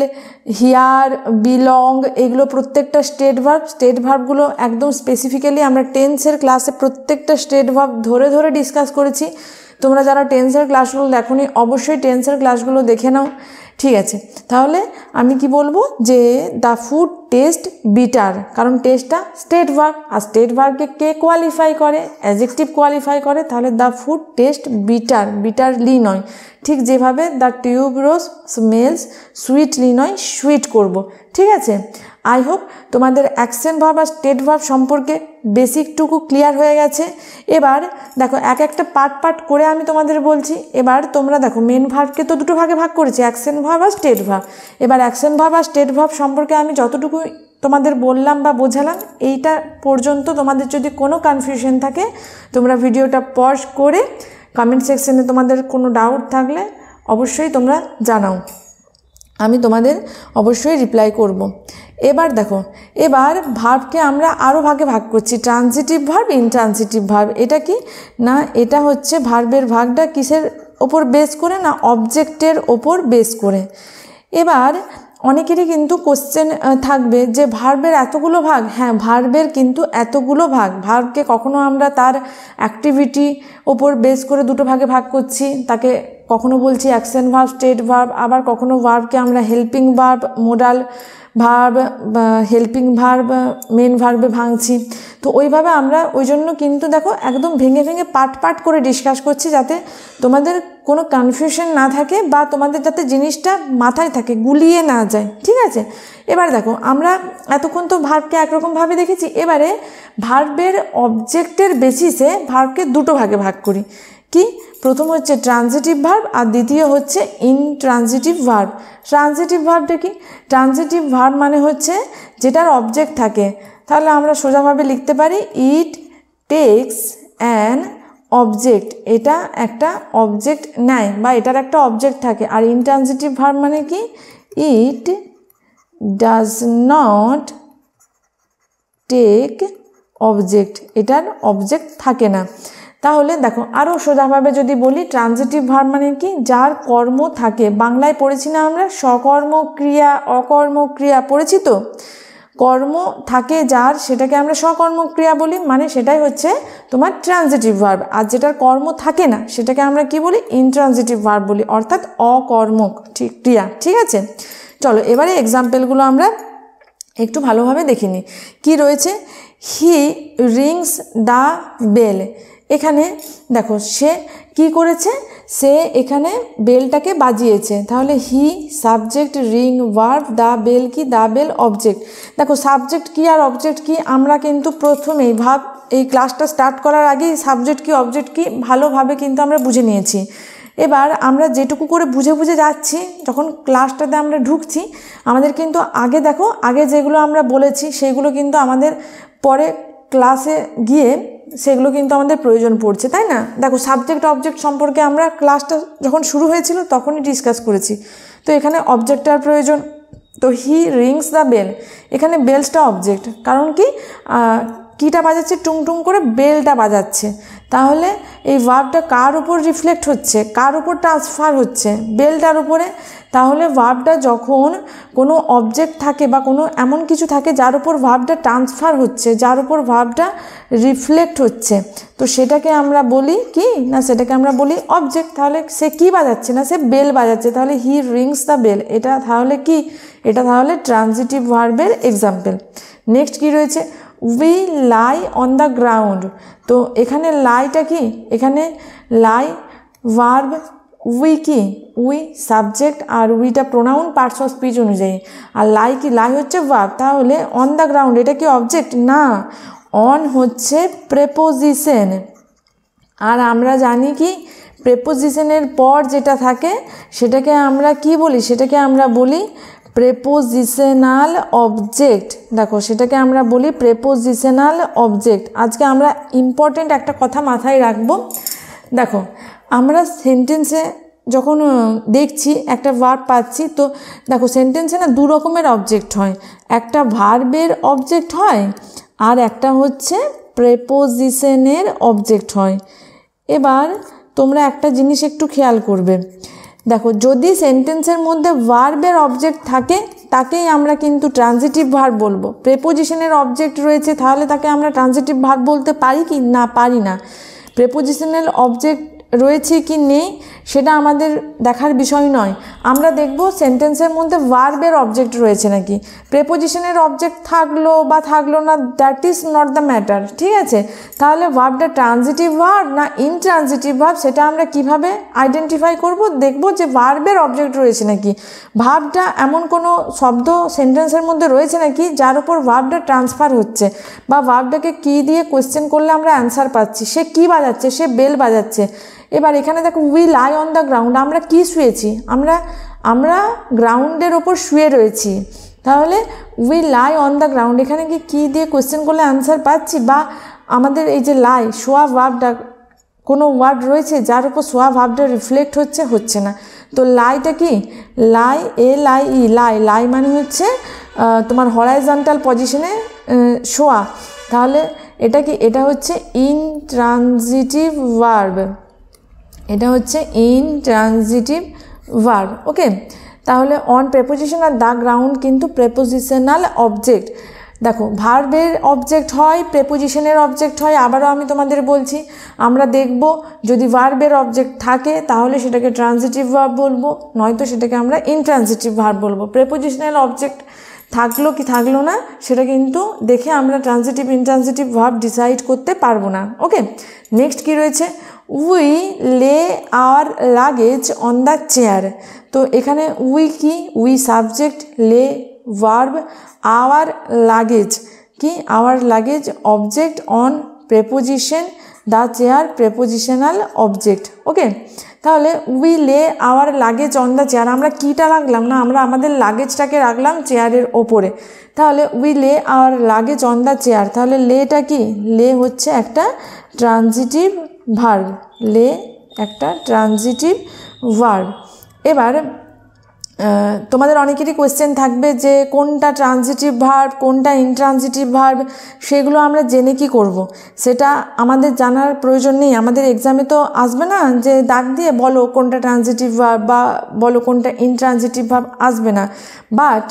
[SPEAKER 1] here, belong, এগুলো প্রত্যেকটা স্টেট ভার্ব। স্টেট ভার্বগুলো একদম স্পেসিফিক্যালি আমরা টেন্সের ক্লাসে প্রত্যেকটা স্টেট ভার্ব ধরে ধরে ডিসকাস করেছি। তোমরা যারা টেন্সের ক্লাসগুলো দেখোনি, অবশ্যই টেন্সের ক্লাসগুলো দেখে নাও, ঠিক আছে। তাহলে আমি কি বলবো? যে দ্য ফুড টেস্ট বিটার, কারণ টেস্টটা স্টেট ভার্ব, আর স্টেট ভার্বকে কে কোয়ালিফাই করে? অ্যাডজেক্টিভ কোয়ালিফাই করে। তাহলে the food taste bitter, bitterly নয়। ঠিক যেভাবে দ্য টিউবরোজ স্মেলস সুইটলি নয়, সুইট করব, ঠিক আছে। আই হোপ তোমাদের অ্যাকশন ভার্ব আর স্টেট ভার্ব সম্পর্কে বেসিকটুকু ক্লিয়ার হয়ে গেছে। এবার দেখো, এক একটা পার্ট করে আমি তোমাদের বলছি। এবার তোমরা দেখো, মেন ভার্বকে তো দুটো ভাগে ভাগ করেছি, অ্যাকশন ভার্ব আর স্টেট ভার্ব। এবার অ্যাকশন ভার্ব আর স্টেট ভার্ব সম্পর্কে আমি যতটুকু তোমাদের বললাম বা বোঝালাম, এইটা পর্যন্ত তোমাদের যদি কোনো কনফিউশন থাকে, তোমরা ভিডিওটা পজ করে কমেন্ট সেকশনে তোমাদের কোনো ডাউট থাকলে অবশ্যই তোমরা জানাও, আমি তোমাদের অবশ্যই রিপ্লাই করব। এবার দেখো, এবার ভার্বকে আমরা আরও ভাগে ভাগ করছি, ট্রানজিটিভ ভার্ব, ইনট্রানজিটিভ ভার্ব। এটা কি? না, এটা হচ্ছে ভার্বের ভাগটা কিসের ওপর বেস করে? না, অবজেক্টের ওপর বেস করে। এবার অনেকেরই কিন্তু কোশ্চেন থাকবে যে ভার্বের এতগুলো ভাগ। হ্যাঁ, ভার্বের কিন্তু এতগুলো ভাগ। ভার্বকে কখনো আমরা তার অ্যাক্টিভিটি ওপর বেস করে দুটো ভাগে ভাগ করছি, তাকে কখনো বলছি অ্যাকশন ভার্ব, স্টেট ভার্ব, আবার কখনো ভার্বকে আমরা helping verb, modal verb, helping verb, main ভার্বে ভাঙছি। তো ওইভাবে আমরা ওই জন্য কিন্তু দেখো একদম ভেঙে ভেঙে পার্ট করে ডিসকাস করছি, যাতে তোমাদের কোনো কনফিউশন না থাকে বা তোমাদের যাতে জিনিসটা মাথায় থাকে, গুলিয়ে না যায়, ঠিক আছে। এবার দেখো, আমরা এতক্ষণ তো ভার্বকে একরকমভাবে দেখেছি। এবারে ভার্বের অবজেক্টের বেসিসে ভার্বকে দুটো ভাগে ভাগ করি। কি? প্রথম হচ্ছে ট্রানজিটিভ ভার্ব, আর দ্বিতীয় হচ্ছে ইনট্রানজিটিভ ভার্ব। ট্রানজিটিভ ভার্বটা কি? ট্রানজিটিভ ভার্ব মানে হচ্ছে যেটার অবজেক্ট থাকে। তাহলে আমরা সোজাভাবে লিখতে পারি, ইট টেক্স অ্যান অবজেক্ট, এটা একটা অবজেক্ট নেয় বা এটার একটা অবজেক্ট থাকে। আর ইনট্রানজিটিভ ভার্ব মানে কি? It does not take object, এটার অবজেক্ট থাকে না। তাহলে দেখো, আরও সোজাভাবে যদি বলি, ট্রানজিটিভ ভার্ব মানে কি? যার কর্ম থাকে। বাংলায় পড়েছি না আমরা, সকর্ম ক্রিয়া, অকর্ম ক্রিয়া, পড়েছি তো। কর্ম থাকে যার সেটাকে আমরা সকর্মক ক্রিয়া বলি, মানে সেটাই হচ্ছে তোমার ট্রানজিটিভ ভার্ব। আর যেটার কর্ম থাকে না সেটাকে আমরা কি বলি? ইনট্রানজিটিভ ভার্ব বলি, অর্থাৎ অকর্মক ক্রিয়া। ঠিক আছে, চলো এবারে এক্সাম্পলগুলো আমরা একটু ভালোভাবে দেখে নিই। কী রয়েছে? হি রিংস দ্য বেল। এখানে দেখো সে কি করেছে, সে এখানে বেলটাকে বাজিয়েছে। তাহলে he subject, ring verb, the bell কি? The bell object. দেখো সাবজেক্ট কি আর অবজেক্ট কি আমরা কিন্তু প্রথমেই এই ক্লাসটা স্টার্ট করার আগেই সাবজেক্ট কি অবজেক্ট কি ভালোভাবে কিন্তু আমরা বুঝে নিয়েছি। এবার আমরা যেটুকু করে বুঝে বুঝে যাচ্ছি, যখন ক্লাসটাতে আমরা ঢুকছি আমাদের কিন্তু আগে দেখো আগে যেগুলো আমরা বলেছি সেইগুলো কিন্তু আমাদের পরে ক্লাসে গিয়ে সেগুলো কিন্তু আমাদের প্রয়োজন পড়ছে, তাই না? দেখো সাবজেক্ট অবজেক্ট সম্পর্কে আমরা ক্লাসটা যখন শুরু হয়েছিল তখনই ডিসকাস করেছি। তো এখানে অবজেক্টটার প্রয়োজন। তো হি রিংস দ্য বেল, এখানে বেলসটা অবজেক্ট, কারণ কি কিটা বাজাচ্ছে? টুংটুং করে বেলটা বাজাচ্ছে। তাহলে এই ভার্বটা কার উপর রিফ্লেক্ট হচ্ছে, কার উপর ট্রান্সফার হচ্ছে? বেলটার উপরে। তাহলে ভার্বটা যখন কোনো অবজেক্ট থাকে বা কোনো এমন কিছু থাকে যার উপর ভার্বটা ট্রান্সফার হচ্ছে, যার উপর ভার্বটা রিফ্লেক্ট হচ্ছে, তো সেটাকে আমরা বলি কি না? সেটাকে আমরা বলি অবজেক্ট। তাহলে সে কি বাজাচ্ছে? না সে বেল বাজাচ্ছে। তাহলে হি রিংস দ্য বেল, এটা তাহলে কি? এটা তাহলে ট্রানজিটিভ ভার্বের এক্সাম্পল। নেক্সট কি রয়েছে? We lie on the ground. তো এখানে লাইটা কি? এখানে লাই ভার্ব, উই কি? উই সাবজেক্ট, আর উইটা প্রোনাউন পার্টস অফ স্পিচ অনুযায়ী। আর লাই কি? লাই হচ্ছে ভার্ব। তাহলে অন দ্য গ্রাউন্ড এটা কি অবজেক্ট? না, অন হচ্ছে প্রেপোজিশন। আর আমরা জানি কি প্রেপোজিশনের পর যেটা থাকে সেটাকে আমরা কি বলি? সেটাকে আমরা বলি প্রেপোজিশনাল অবজেক্ট। দেখো সেটাকে আমরা বলি প্রেপোজিশনাল অবজেক্ট। আজকে আমরা ইম্পর্টেন্ট একটা কথা মাথায় রাখবো। দেখো আমরা সেন্টেন্সে যখন দেখছি একটা ভার্ব পাচ্ছি, তো দেখো সেন্টেন্সে না দু রকমের অবজেক্ট হয়, একটা ভার্বের অবজেক্ট হয় আর একটা হচ্ছে প্রেপোজিশনের অবজেক্ট হয়। এবার তোমরা একটা জিনিস একটু খেয়াল করবে, দেখো যদি সেন্টেন্সের মধ্যে ভার্বের অবজেক্ট থাকে তাকেই আমরা কিন্তু ট্রানজিটিভ ভার্ব বলবো। প্রেপোজিশনের অবজেক্ট রয়েছে তাহলে তাকে আমরা ট্রানজিটিভ ভার্ব বলতে পারি কি না? পারি না। প্রেপোজিশনাল অবজেক্ট রয়েছে কি নেই সেটা আমাদের দেখার বিষয় নয়, আমরা দেখব সেন্টেন্সের মধ্যে ভার্বের অবজেক্ট রয়েছে নাকি। প্রেপোজিশনের অবজেক্ট থাকলো বা থাকলো না, that is not the matter. ঠিক আছে, তাহলে ভার্বটা ট্রানজিটিভ ভার্ব না ইনট্রানজিটিভ ভার্ব সেটা আমরা কিভাবে আইডেন্টিফাই করব? দেখব যে ভার্বের অবজেক্ট রয়েছে নাকি, ভার্বটা এমন কোনো শব্দ সেন্টেন্সের মধ্যে রয়েছে নাকি যার উপর ভার্বটা ট্রান্সফার হচ্ছে, বা ভার্বটাকে কি দিয়ে কোয়েশ্চেন করলে আমরা অ্যান্সার পাচ্ছি। সে কি বাজাচ্ছে? সে বেল বাজাচ্ছে। এবার এখানে দেখো we lie on the ground, আমরা কি শুয়েছি? আমরা গ্রাউন্ডের ওপর শুয়ে রয়েছি। তাহলে we lie on the ground, এখানে কি দিয়ে কোয়েশ্চেন করলে অ্যান্সার পাচ্ছি? বা আমাদের এই যে লাই শোয়া ভার্বটা কোনো ওয়ার্ড রয়েছে যার উপর শোয়া ভার্বটা রিফ্লেক্ট হচ্ছে? হচ্ছে না। তো লাইটা কি? লাই, LIE, লাই মানে হচ্ছে তোমার হরাইজন্টাল পজিশনে শোয়া। তাহলে এটা কি? এটা হচ্ছে ইনট্রানজিটিভ ভার্ব, এটা হচ্ছে ইনট্রানজিটিভ ভার্ব। ওকে, তাহলে অন প্রেপোজিশন আর দ্য গ্রাউন্ড কিন্তু প্রেপোজিশনাল অবজেক্ট। দেখো ভার্বের অবজেক্ট হয়, প্রেপোজিশনের অবজেক্ট হয়। আবারও আমি তোমাদের বলছি, আমরা দেখব যদি ভার্বের অবজেক্ট থাকে তাহলে সেটাকে ট্রানজিটিভ ভার্ব বলবো, নয়তো সেটাকে আমরা ইনট্রানজিটিভ ভার্ব বলবো। প্রেপোজিশনাল অবজেক্ট থাকলো কি থাকলো না সেটা কিন্তু দেখে আমরা ট্রানজিটিভ ইনট্রানজিটিভ ভার্ব ডিসাইড করতে পারবো না। ওকে, নেক্সট কি রয়েছে? We lay our luggage on the chair. তো এখানে উই কি? We subject, lay verb, our luggage কি? Our luggage object, on preposition, the chair prepositional object. Okay, তাহলে we lay our luggage on the chair, আমরা কিটা রাখলাম না, আমরা আমাদের লাগেজটাকে রাখলাম চেয়ারের ওপরে। তাহলে we lay our luggage on the chair, তাহলে লেটা কি? লে হচ্ছে একটা ট্রানজিটিভ ভার্ব, লে একটা ট্রানজিটিভ ভার্ব। এবার তোমাদের অনেকেরই কোয়েশ্চেন থাকবে যে কোনটা ট্রানজিটিভ ভার্ব কোনটা ইনট্রানজিটিভ ভার্ব, সেগুলো আমরা জেনে কি করব। সেটা আমাদের জানার প্রয়োজন নেই। আমাদের এক্সামে তো আসবে না যে দাগ দিয়ে বলো কোনটা ট্রানজিটিভ ভার্ব বা বলো কোনটা ইনট্রানজিটিভ ভার্ব, আসবে না। বাট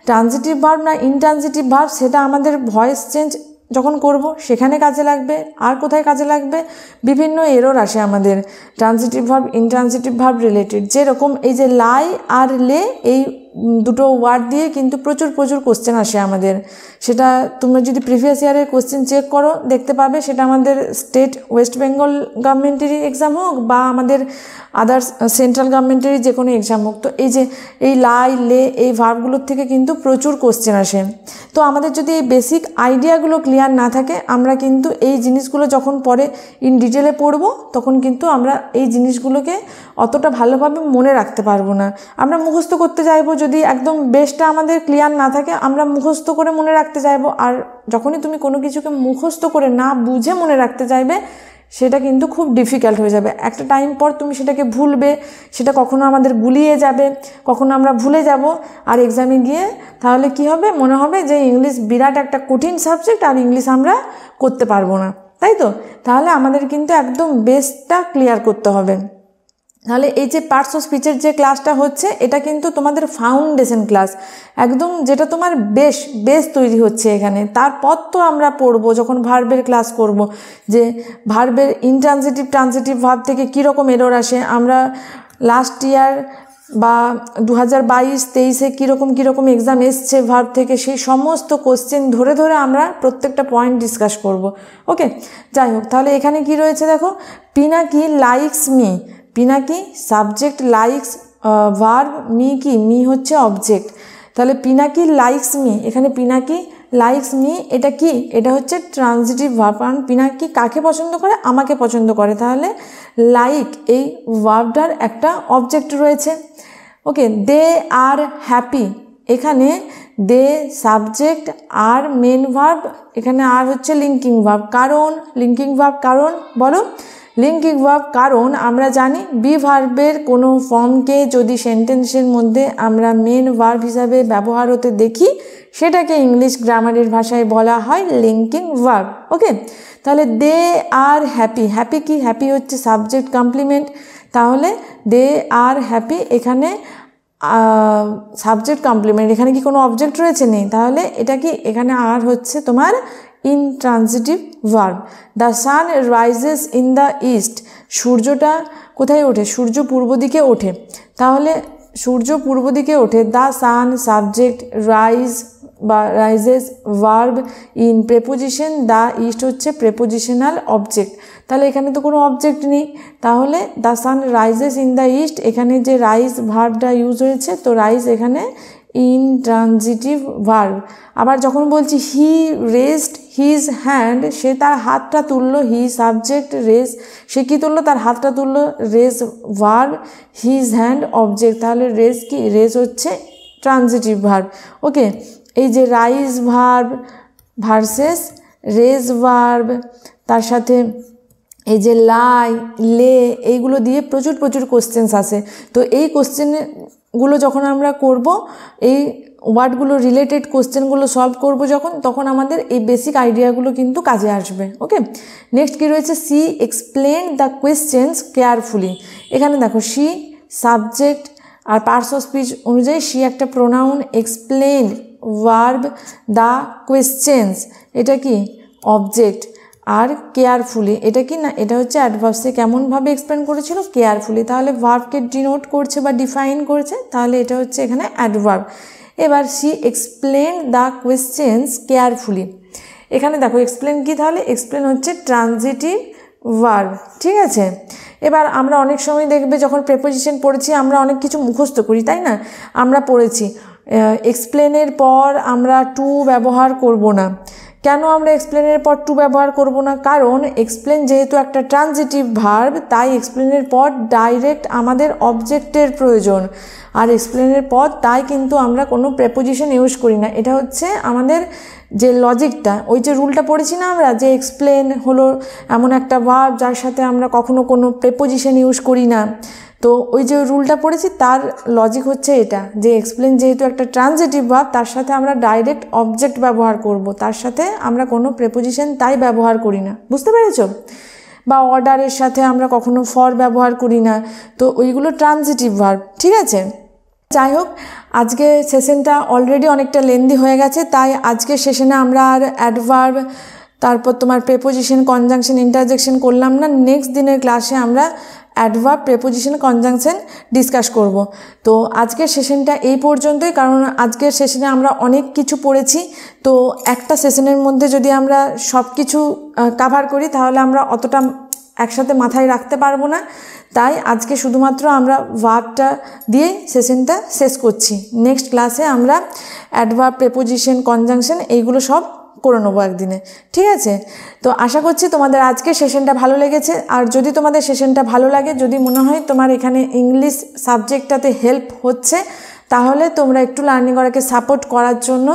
[SPEAKER 1] ট্রানজিটিভ ভার্ব না ইনট্রানজিটিভ ভার্ব সেটা আমাদের ভয়েস চেঞ্জ যখন করব সেখানে কাজে লাগবে। আর কোথায় কাজে লাগবে, বিভিন্ন এরর আসে আমাদের transitive verb intransitive verb related. যেরকম এই যে লাই আর লে, এই দুটো ওয়ার্ড দিয়ে কিন্তু প্রচুর কোশ্চেন আসে আমাদের। সেটা তোমরা যদি প্রিভিয়াস ইয়ারের কোশ্চেন চেক করো দেখতে পাবে, সেটা আমাদের স্টেট ওয়েস্ট বেঙ্গল গভর্নমেন্টেরই এক্সাম হোক বা আমাদের আদার্স সেন্ট্রাল গভর্নমেন্টেরই যে কোনো এক্সাম হোক। তো এই যে এই লাই লে এই ভার্বগুলোর থেকে কিন্তু প্রচুর কোশ্চেন আসে। তো আমাদের যদি এই বেসিক আইডিয়াগুলো ক্লিয়ার না থাকে, আমরা কিন্তু এই জিনিসগুলো যখন পরে ইন ডিটেলে পড়বো তখন কিন্তু আমরা এই জিনিসগুলোকে অতটা ভালোভাবে মনে রাখতে পারবো না। আমরা মুখস্থ করতে চাইবো, যদি একদম বেসটা আমাদের ক্লিয়ার না থাকে আমরা মুখস্থ করে মনে রাখতে চাইবো। আর যখনই তুমি কোনো কিছুকে মুখস্থ করে না বুঝে মনে রাখতে চাইবে, সেটা কিন্তু খুব ডিফিকাল্ট হয়ে যাবে। একটা টাইম পর তুমি সেটাকে ভুলবে, সেটা কখনো আমাদের গুলিয়ে যাবে, কখনো আমরা ভুলে যাব। আর এক্সামে গিয়ে তাহলে কি হবে, মনে হবে যে ইংলিশ বিরাট একটা কঠিন সাবজেক্ট আর ইংলিশ আমরা করতে পারবো না, তাই তো? তাহলে আমাদের কিন্তু একদম বেসটা ক্লিয়ার করতে হবে। তাহলে এই যে পার্টস অফ স্পিচের যে ক্লাসটা হচ্ছে, এটা কিন্তু তোমাদের ফাউন্ডেশন ক্লাস, একদম যেটা তোমার বেস তৈরি হচ্ছে এখানে। তারপর তো আমরা পড়বো যখন ভার্বের ক্লাস করব, যে ভার্বের ইনট্রানজিটিভ ট্রানজিটিভ ভার্ব থেকে কীরকম এরর আসে। আমরা লাস্ট ইয়ার বা 2022-23-এ কীরকম এক্সাম এসছে ভার্ব থেকে, সেই সমস্ত কোশ্চেন ধরে আমরা প্রত্যেকটা পয়েন্ট ডিসকাস করব। ওকে, যাই হোক, তাহলে এখানে কি রয়েছে দেখো, Pinaki likes me. Pinaki subject, likes verb, me কি, মি হচ্ছে অবজেক্ট। তাহলে পিনাকি লাইকস মি, এখানে পিনাকি লাইকস মি এটা কি, এটা হচ্ছে ট্রানজিটিভ ভার্ব। কারণ পিনাকি কাকে পছন্দ করে, আমাকে পছন্দ করে। তাহলে লাইক এই ভার্বটার একটা অবজেক্ট রয়েছে। ওকে, দে আর হ্যাপি, এখানে they subject are main verb, এখানে আর হচ্ছে লিঙ্কিং ভার্ব। কারণ লিঙ্কিং ভার্ব, কারণ বলো লিঙ্কিং ভার্ব। কারণ আমরা জানি বি ভার্বের কোনো ফর্মকে যদি সেন্টেন্সের মধ্যে আমরা মেন ভার্ব হিসাবে ব্যবহার হতে দেখি, সেটাকে ইংলিশ গ্রামারের ভাষায় বলা হয় লিঙ্কিং ভার্ব। ওকে, তাহলে দে আর হ্যাপি, হ্যাপি কি, হ্যাপি হচ্ছে সাবজেক্ট কমপ্লিমেন্ট। তাহলে দে আর হ্যাপি, এখানে সাবজেক্ট কমপ্লিমেন্ট, এখানে কি কোনো অবজেক্ট রয়েছে? নেই। তাহলে এটা কি, এখানে আর হচ্ছে তোমার intransitive verb. The sun rises in the east, সূর্যটা কোথায় ওঠে? সূর্য পূর্ব দিকে ওঠে। তাহলে সূর্য পূর্ব দিকে ওঠে, দ্য সান সাবজেক্ট, রাইজ বা rises verb, in preposition, the east হচ্ছে প্রেপোজিশনাল অবজেক্ট। তাহলে এখানে তো কোনো অবজেক্ট নেই। তাহলে the sun rises in the east, এখানে যে রাইজ ভার্বটা ইউজ হয়েছে, তো রাইজ এখানে ইনট্রানজিটিভ ভার্ব। আবার যখন বলছি হি রেজড হিজ হ্যান্ড, সে তার হাতটা তুললো, হি সাবজেক্ট, রেজ সে কী তুললো, তার হাতটা তুললো, raise verb, his hand object. তাহলে রেজ কি, রেজ হচ্ছে ট্রানজিটিভ ভার্ব। ওকে, এই যে rise verb versus raise verb, তার সাথে এই যে লাই লে, এইগুলো দিয়ে প্রচুর কোশ্চেন্স আসে। তো এই কোশ্চেনগুলো যখন আমরা করব, এই ওয়ার্ডগুলো রিলেটেড কোশ্চেনগুলো সলভ করব যখন, তখন আমাদের এই বেসিক আইডিয়াগুলো কিন্তু কাজে আসবে। ওকে, নেক্সট কী রয়েছে, see explain the questions carefully. এখানে দেখো সি সাবজেক্ট আর পার্টস অফ স্পিচ অনুযায়ী সি একটা pronoun, explain verb, the questions এটা কি অবজেক্ট, আর কেয়ারফুলি এটা কি না, এটা হচ্ছে অ্যাডভার্ব। সে কেমনভাবে এক্সপ্লেন করেছিল, কেয়ারফুলি। তাহলে ভার্বকে ডিনোট করছে বা ডিফাইন করছে, তাহলে এটা হচ্ছে এখানে অ্যাডভার্ব। এবার see explain the questions carefully, এখানে দেখো এক্সপ্লেন কি, তাহলে এক্সপ্লেন হচ্ছে ট্রানজিটিভ ভার্ব। ঠিক আছে, এবার আমরা অনেক সময় দেখবে যখন প্রেপোজিশন পড়েছি আমরা অনেক কিছু মুখস্থ করি, তাই না? আমরা পড়েছি এক্সপ্লেনের পর আমরা টু ব্যবহার করব না। কেন আমরা এক্সপ্লেনের পর টু ব্যবহার করব না? কারণ এক্সপ্লেন যেহেতু একটা ট্রানজিটিভ ভার্ব, তাই এক্সপ্লেনের পর ডাইরেক্ট আমাদের অবজেক্টের প্রয়োজন। আর এক্সপ্লেনের পর তাই কিন্তু আমরা কোনো প্রেপোজিশন ইউজ করি না। এটা হচ্ছে আমাদের যে লজিকটা, ওই যে রুলটা পড়েছি না আমরা, যে এক্সপ্লেন হলো এমন একটা ভার্ব যার সাথে আমরা কখনো কোনো প্রেপোজিশন ইউজ করি না। তো ওই যে রুলটা পড়েছি তার লজিক হচ্ছে এটা, যে এক্সপ্লেন যেহেতু একটা ট্রানজিটিভ ভার্ব, তার সাথে আমরা ডাইরেক্ট অবজেক্ট ব্যবহার করব, তার সাথে আমরা কোনো প্রেপোজিশন তাই ব্যবহার করি না, বুঝতে পেরেছো? বা অর্ডারের সাথে আমরা কখনো ফর ব্যবহার করি না, তো ওইগুলো ট্রানজিটিভ ভার্ব, ঠিক আছে? যাই হোক, আজকে সেশনটা অলরেডি অনেকটা লেন্দি হয়ে গেছে, তাই আজকের সেশনে আমরা আর অ্যাডভার্ব, তারপর তোমার প্রেপোজিশন, কনজাংশন, ইন্টারজেকশন করলাম না। নেক্সট দিনের ক্লাসে আমরা অ্যাডভার্ব, প্রেপোজিশন, কনজাংশন ডিসকাস করব। তো আজকের সেশনটা এই পর্যন্তই, কারণ আজকের সেশনে আমরা অনেক কিছু পড়েছি। তো একটা সেশনের মধ্যে যদি আমরা সব কিছু কাভার করি তাহলে আমরা অতটা একসাথে মাথায় রাখতে পারবো না, তাই আজকে শুধুমাত্র আমরা ভার্বটা দিয়েই সেশনটা শেষ করছি। নেক্সট ক্লাসে আমরা অ্যাডভার্ব, প্রেপোজিশন, কনজাংশন এইগুলো সব করে নেবো একদিনে, ঠিক আছে? তো আশা করছি তোমাদের আজকের সেশনটা ভালো লেগেছে। আর যদি তোমাদের সেশনটা ভালো লাগে, যদি মনে হয় তোমার এখানে ইংলিশ সাবজেক্টটাতে হেল্প হচ্ছে, তাহলে তোমরা একটু লার্নিং করাকে সাপোর্ট করার জন্য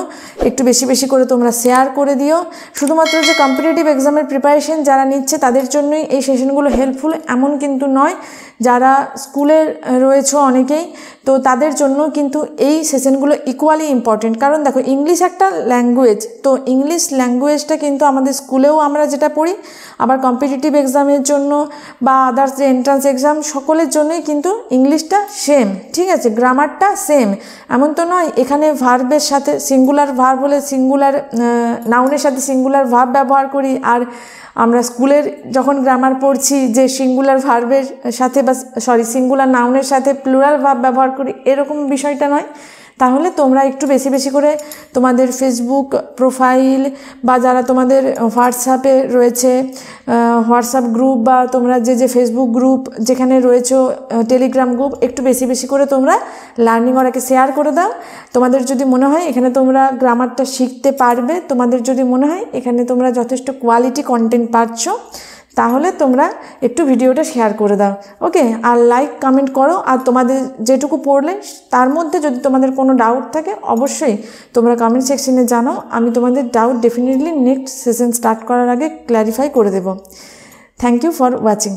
[SPEAKER 1] একটু বেশি বেশি করে তোমরা শেয়ার করে দিও। শুধুমাত্র যে কম্পিটিটিভ এক্সামের প্রিপারেশন যারা নিচ্ছে তাদের জন্যই এই সেশনগুলো হেল্পফুল এমন কিন্তু নয়, যারা স্কুলে রয়েছে অনেকেই, তো তাদের জন্য কিন্তু এই সেশনগুলো ইকুয়ালি ইম্পর্টেন্ট। কারণ দেখো, ইংলিশ একটা ল্যাঙ্গুয়েজ, তো ইংলিশ ল্যাঙ্গুয়েজটা কিন্তু আমাদের স্কুলেও আমরা যেটা পড়ি, আবার কম্পিটিটিভ এক্সামের জন্য বা আদার্স যে এন্ট্রান্স এক্সাম, সকলের জন্যই কিন্তু ইংলিশটা সেম, ঠিক আছে? গ্রামারটা সেম, এমন তো নয় এখানে ভার্বের সাথে সিঙ্গুলার ভার্ব হলে সিঙ্গুলার নাউনের সাথে সিঙ্গুলার ভার্ব ব্যবহার করি, আর আমরা স্কুলের যখন গ্রামার পড়ছি যে সিঙ্গুলার ভার্বের সাথে বা সিঙ্গুলার নাউনের সাথে প্লুরাল ভার্ব ব্যবহার করি, এরকম বিষয়টা নয়। তাহলে তোমরা একটু বেশি বেশি করে তোমাদের ফেসবুক প্রোফাইল বা যারা তোমাদের হোয়াটসঅ্যাপে রয়েছে, হোয়াটসঅ্যাপ গ্রুপ বা তোমরা যে ফেসবুক গ্রুপ যেখানে রয়েছে, টেলিগ্রাম গ্রুপ, একটু বেশি বেশি করে তোমরা লার্নিং ওরাকে শেয়ার করে দাও। তোমাদের যদি মনে হয় এখানে তোমরা গ্রামারটা শিখতে পারবে, তোমাদের যদি মনে হয় এখানে তোমরা যথেষ্ট কোয়ালিটি কন্টেন্ট পাচ্ছ, তাহলে তোমরা একটু ভিডিওটা শেয়ার করে দাও, ওকে? আর লাইক কমেন্ট করো। আর তোমাদের যেটুকু পড়লে তার মধ্যে যদি তোমাদের কোনো ডাউট থাকে অবশ্যই তোমরা কমেন্ট সেকশনে জানাও, আমি তোমাদের doubt definitely next session start করার আগে ক্ল্যারিফাই করে দেবো। Thank you for watching.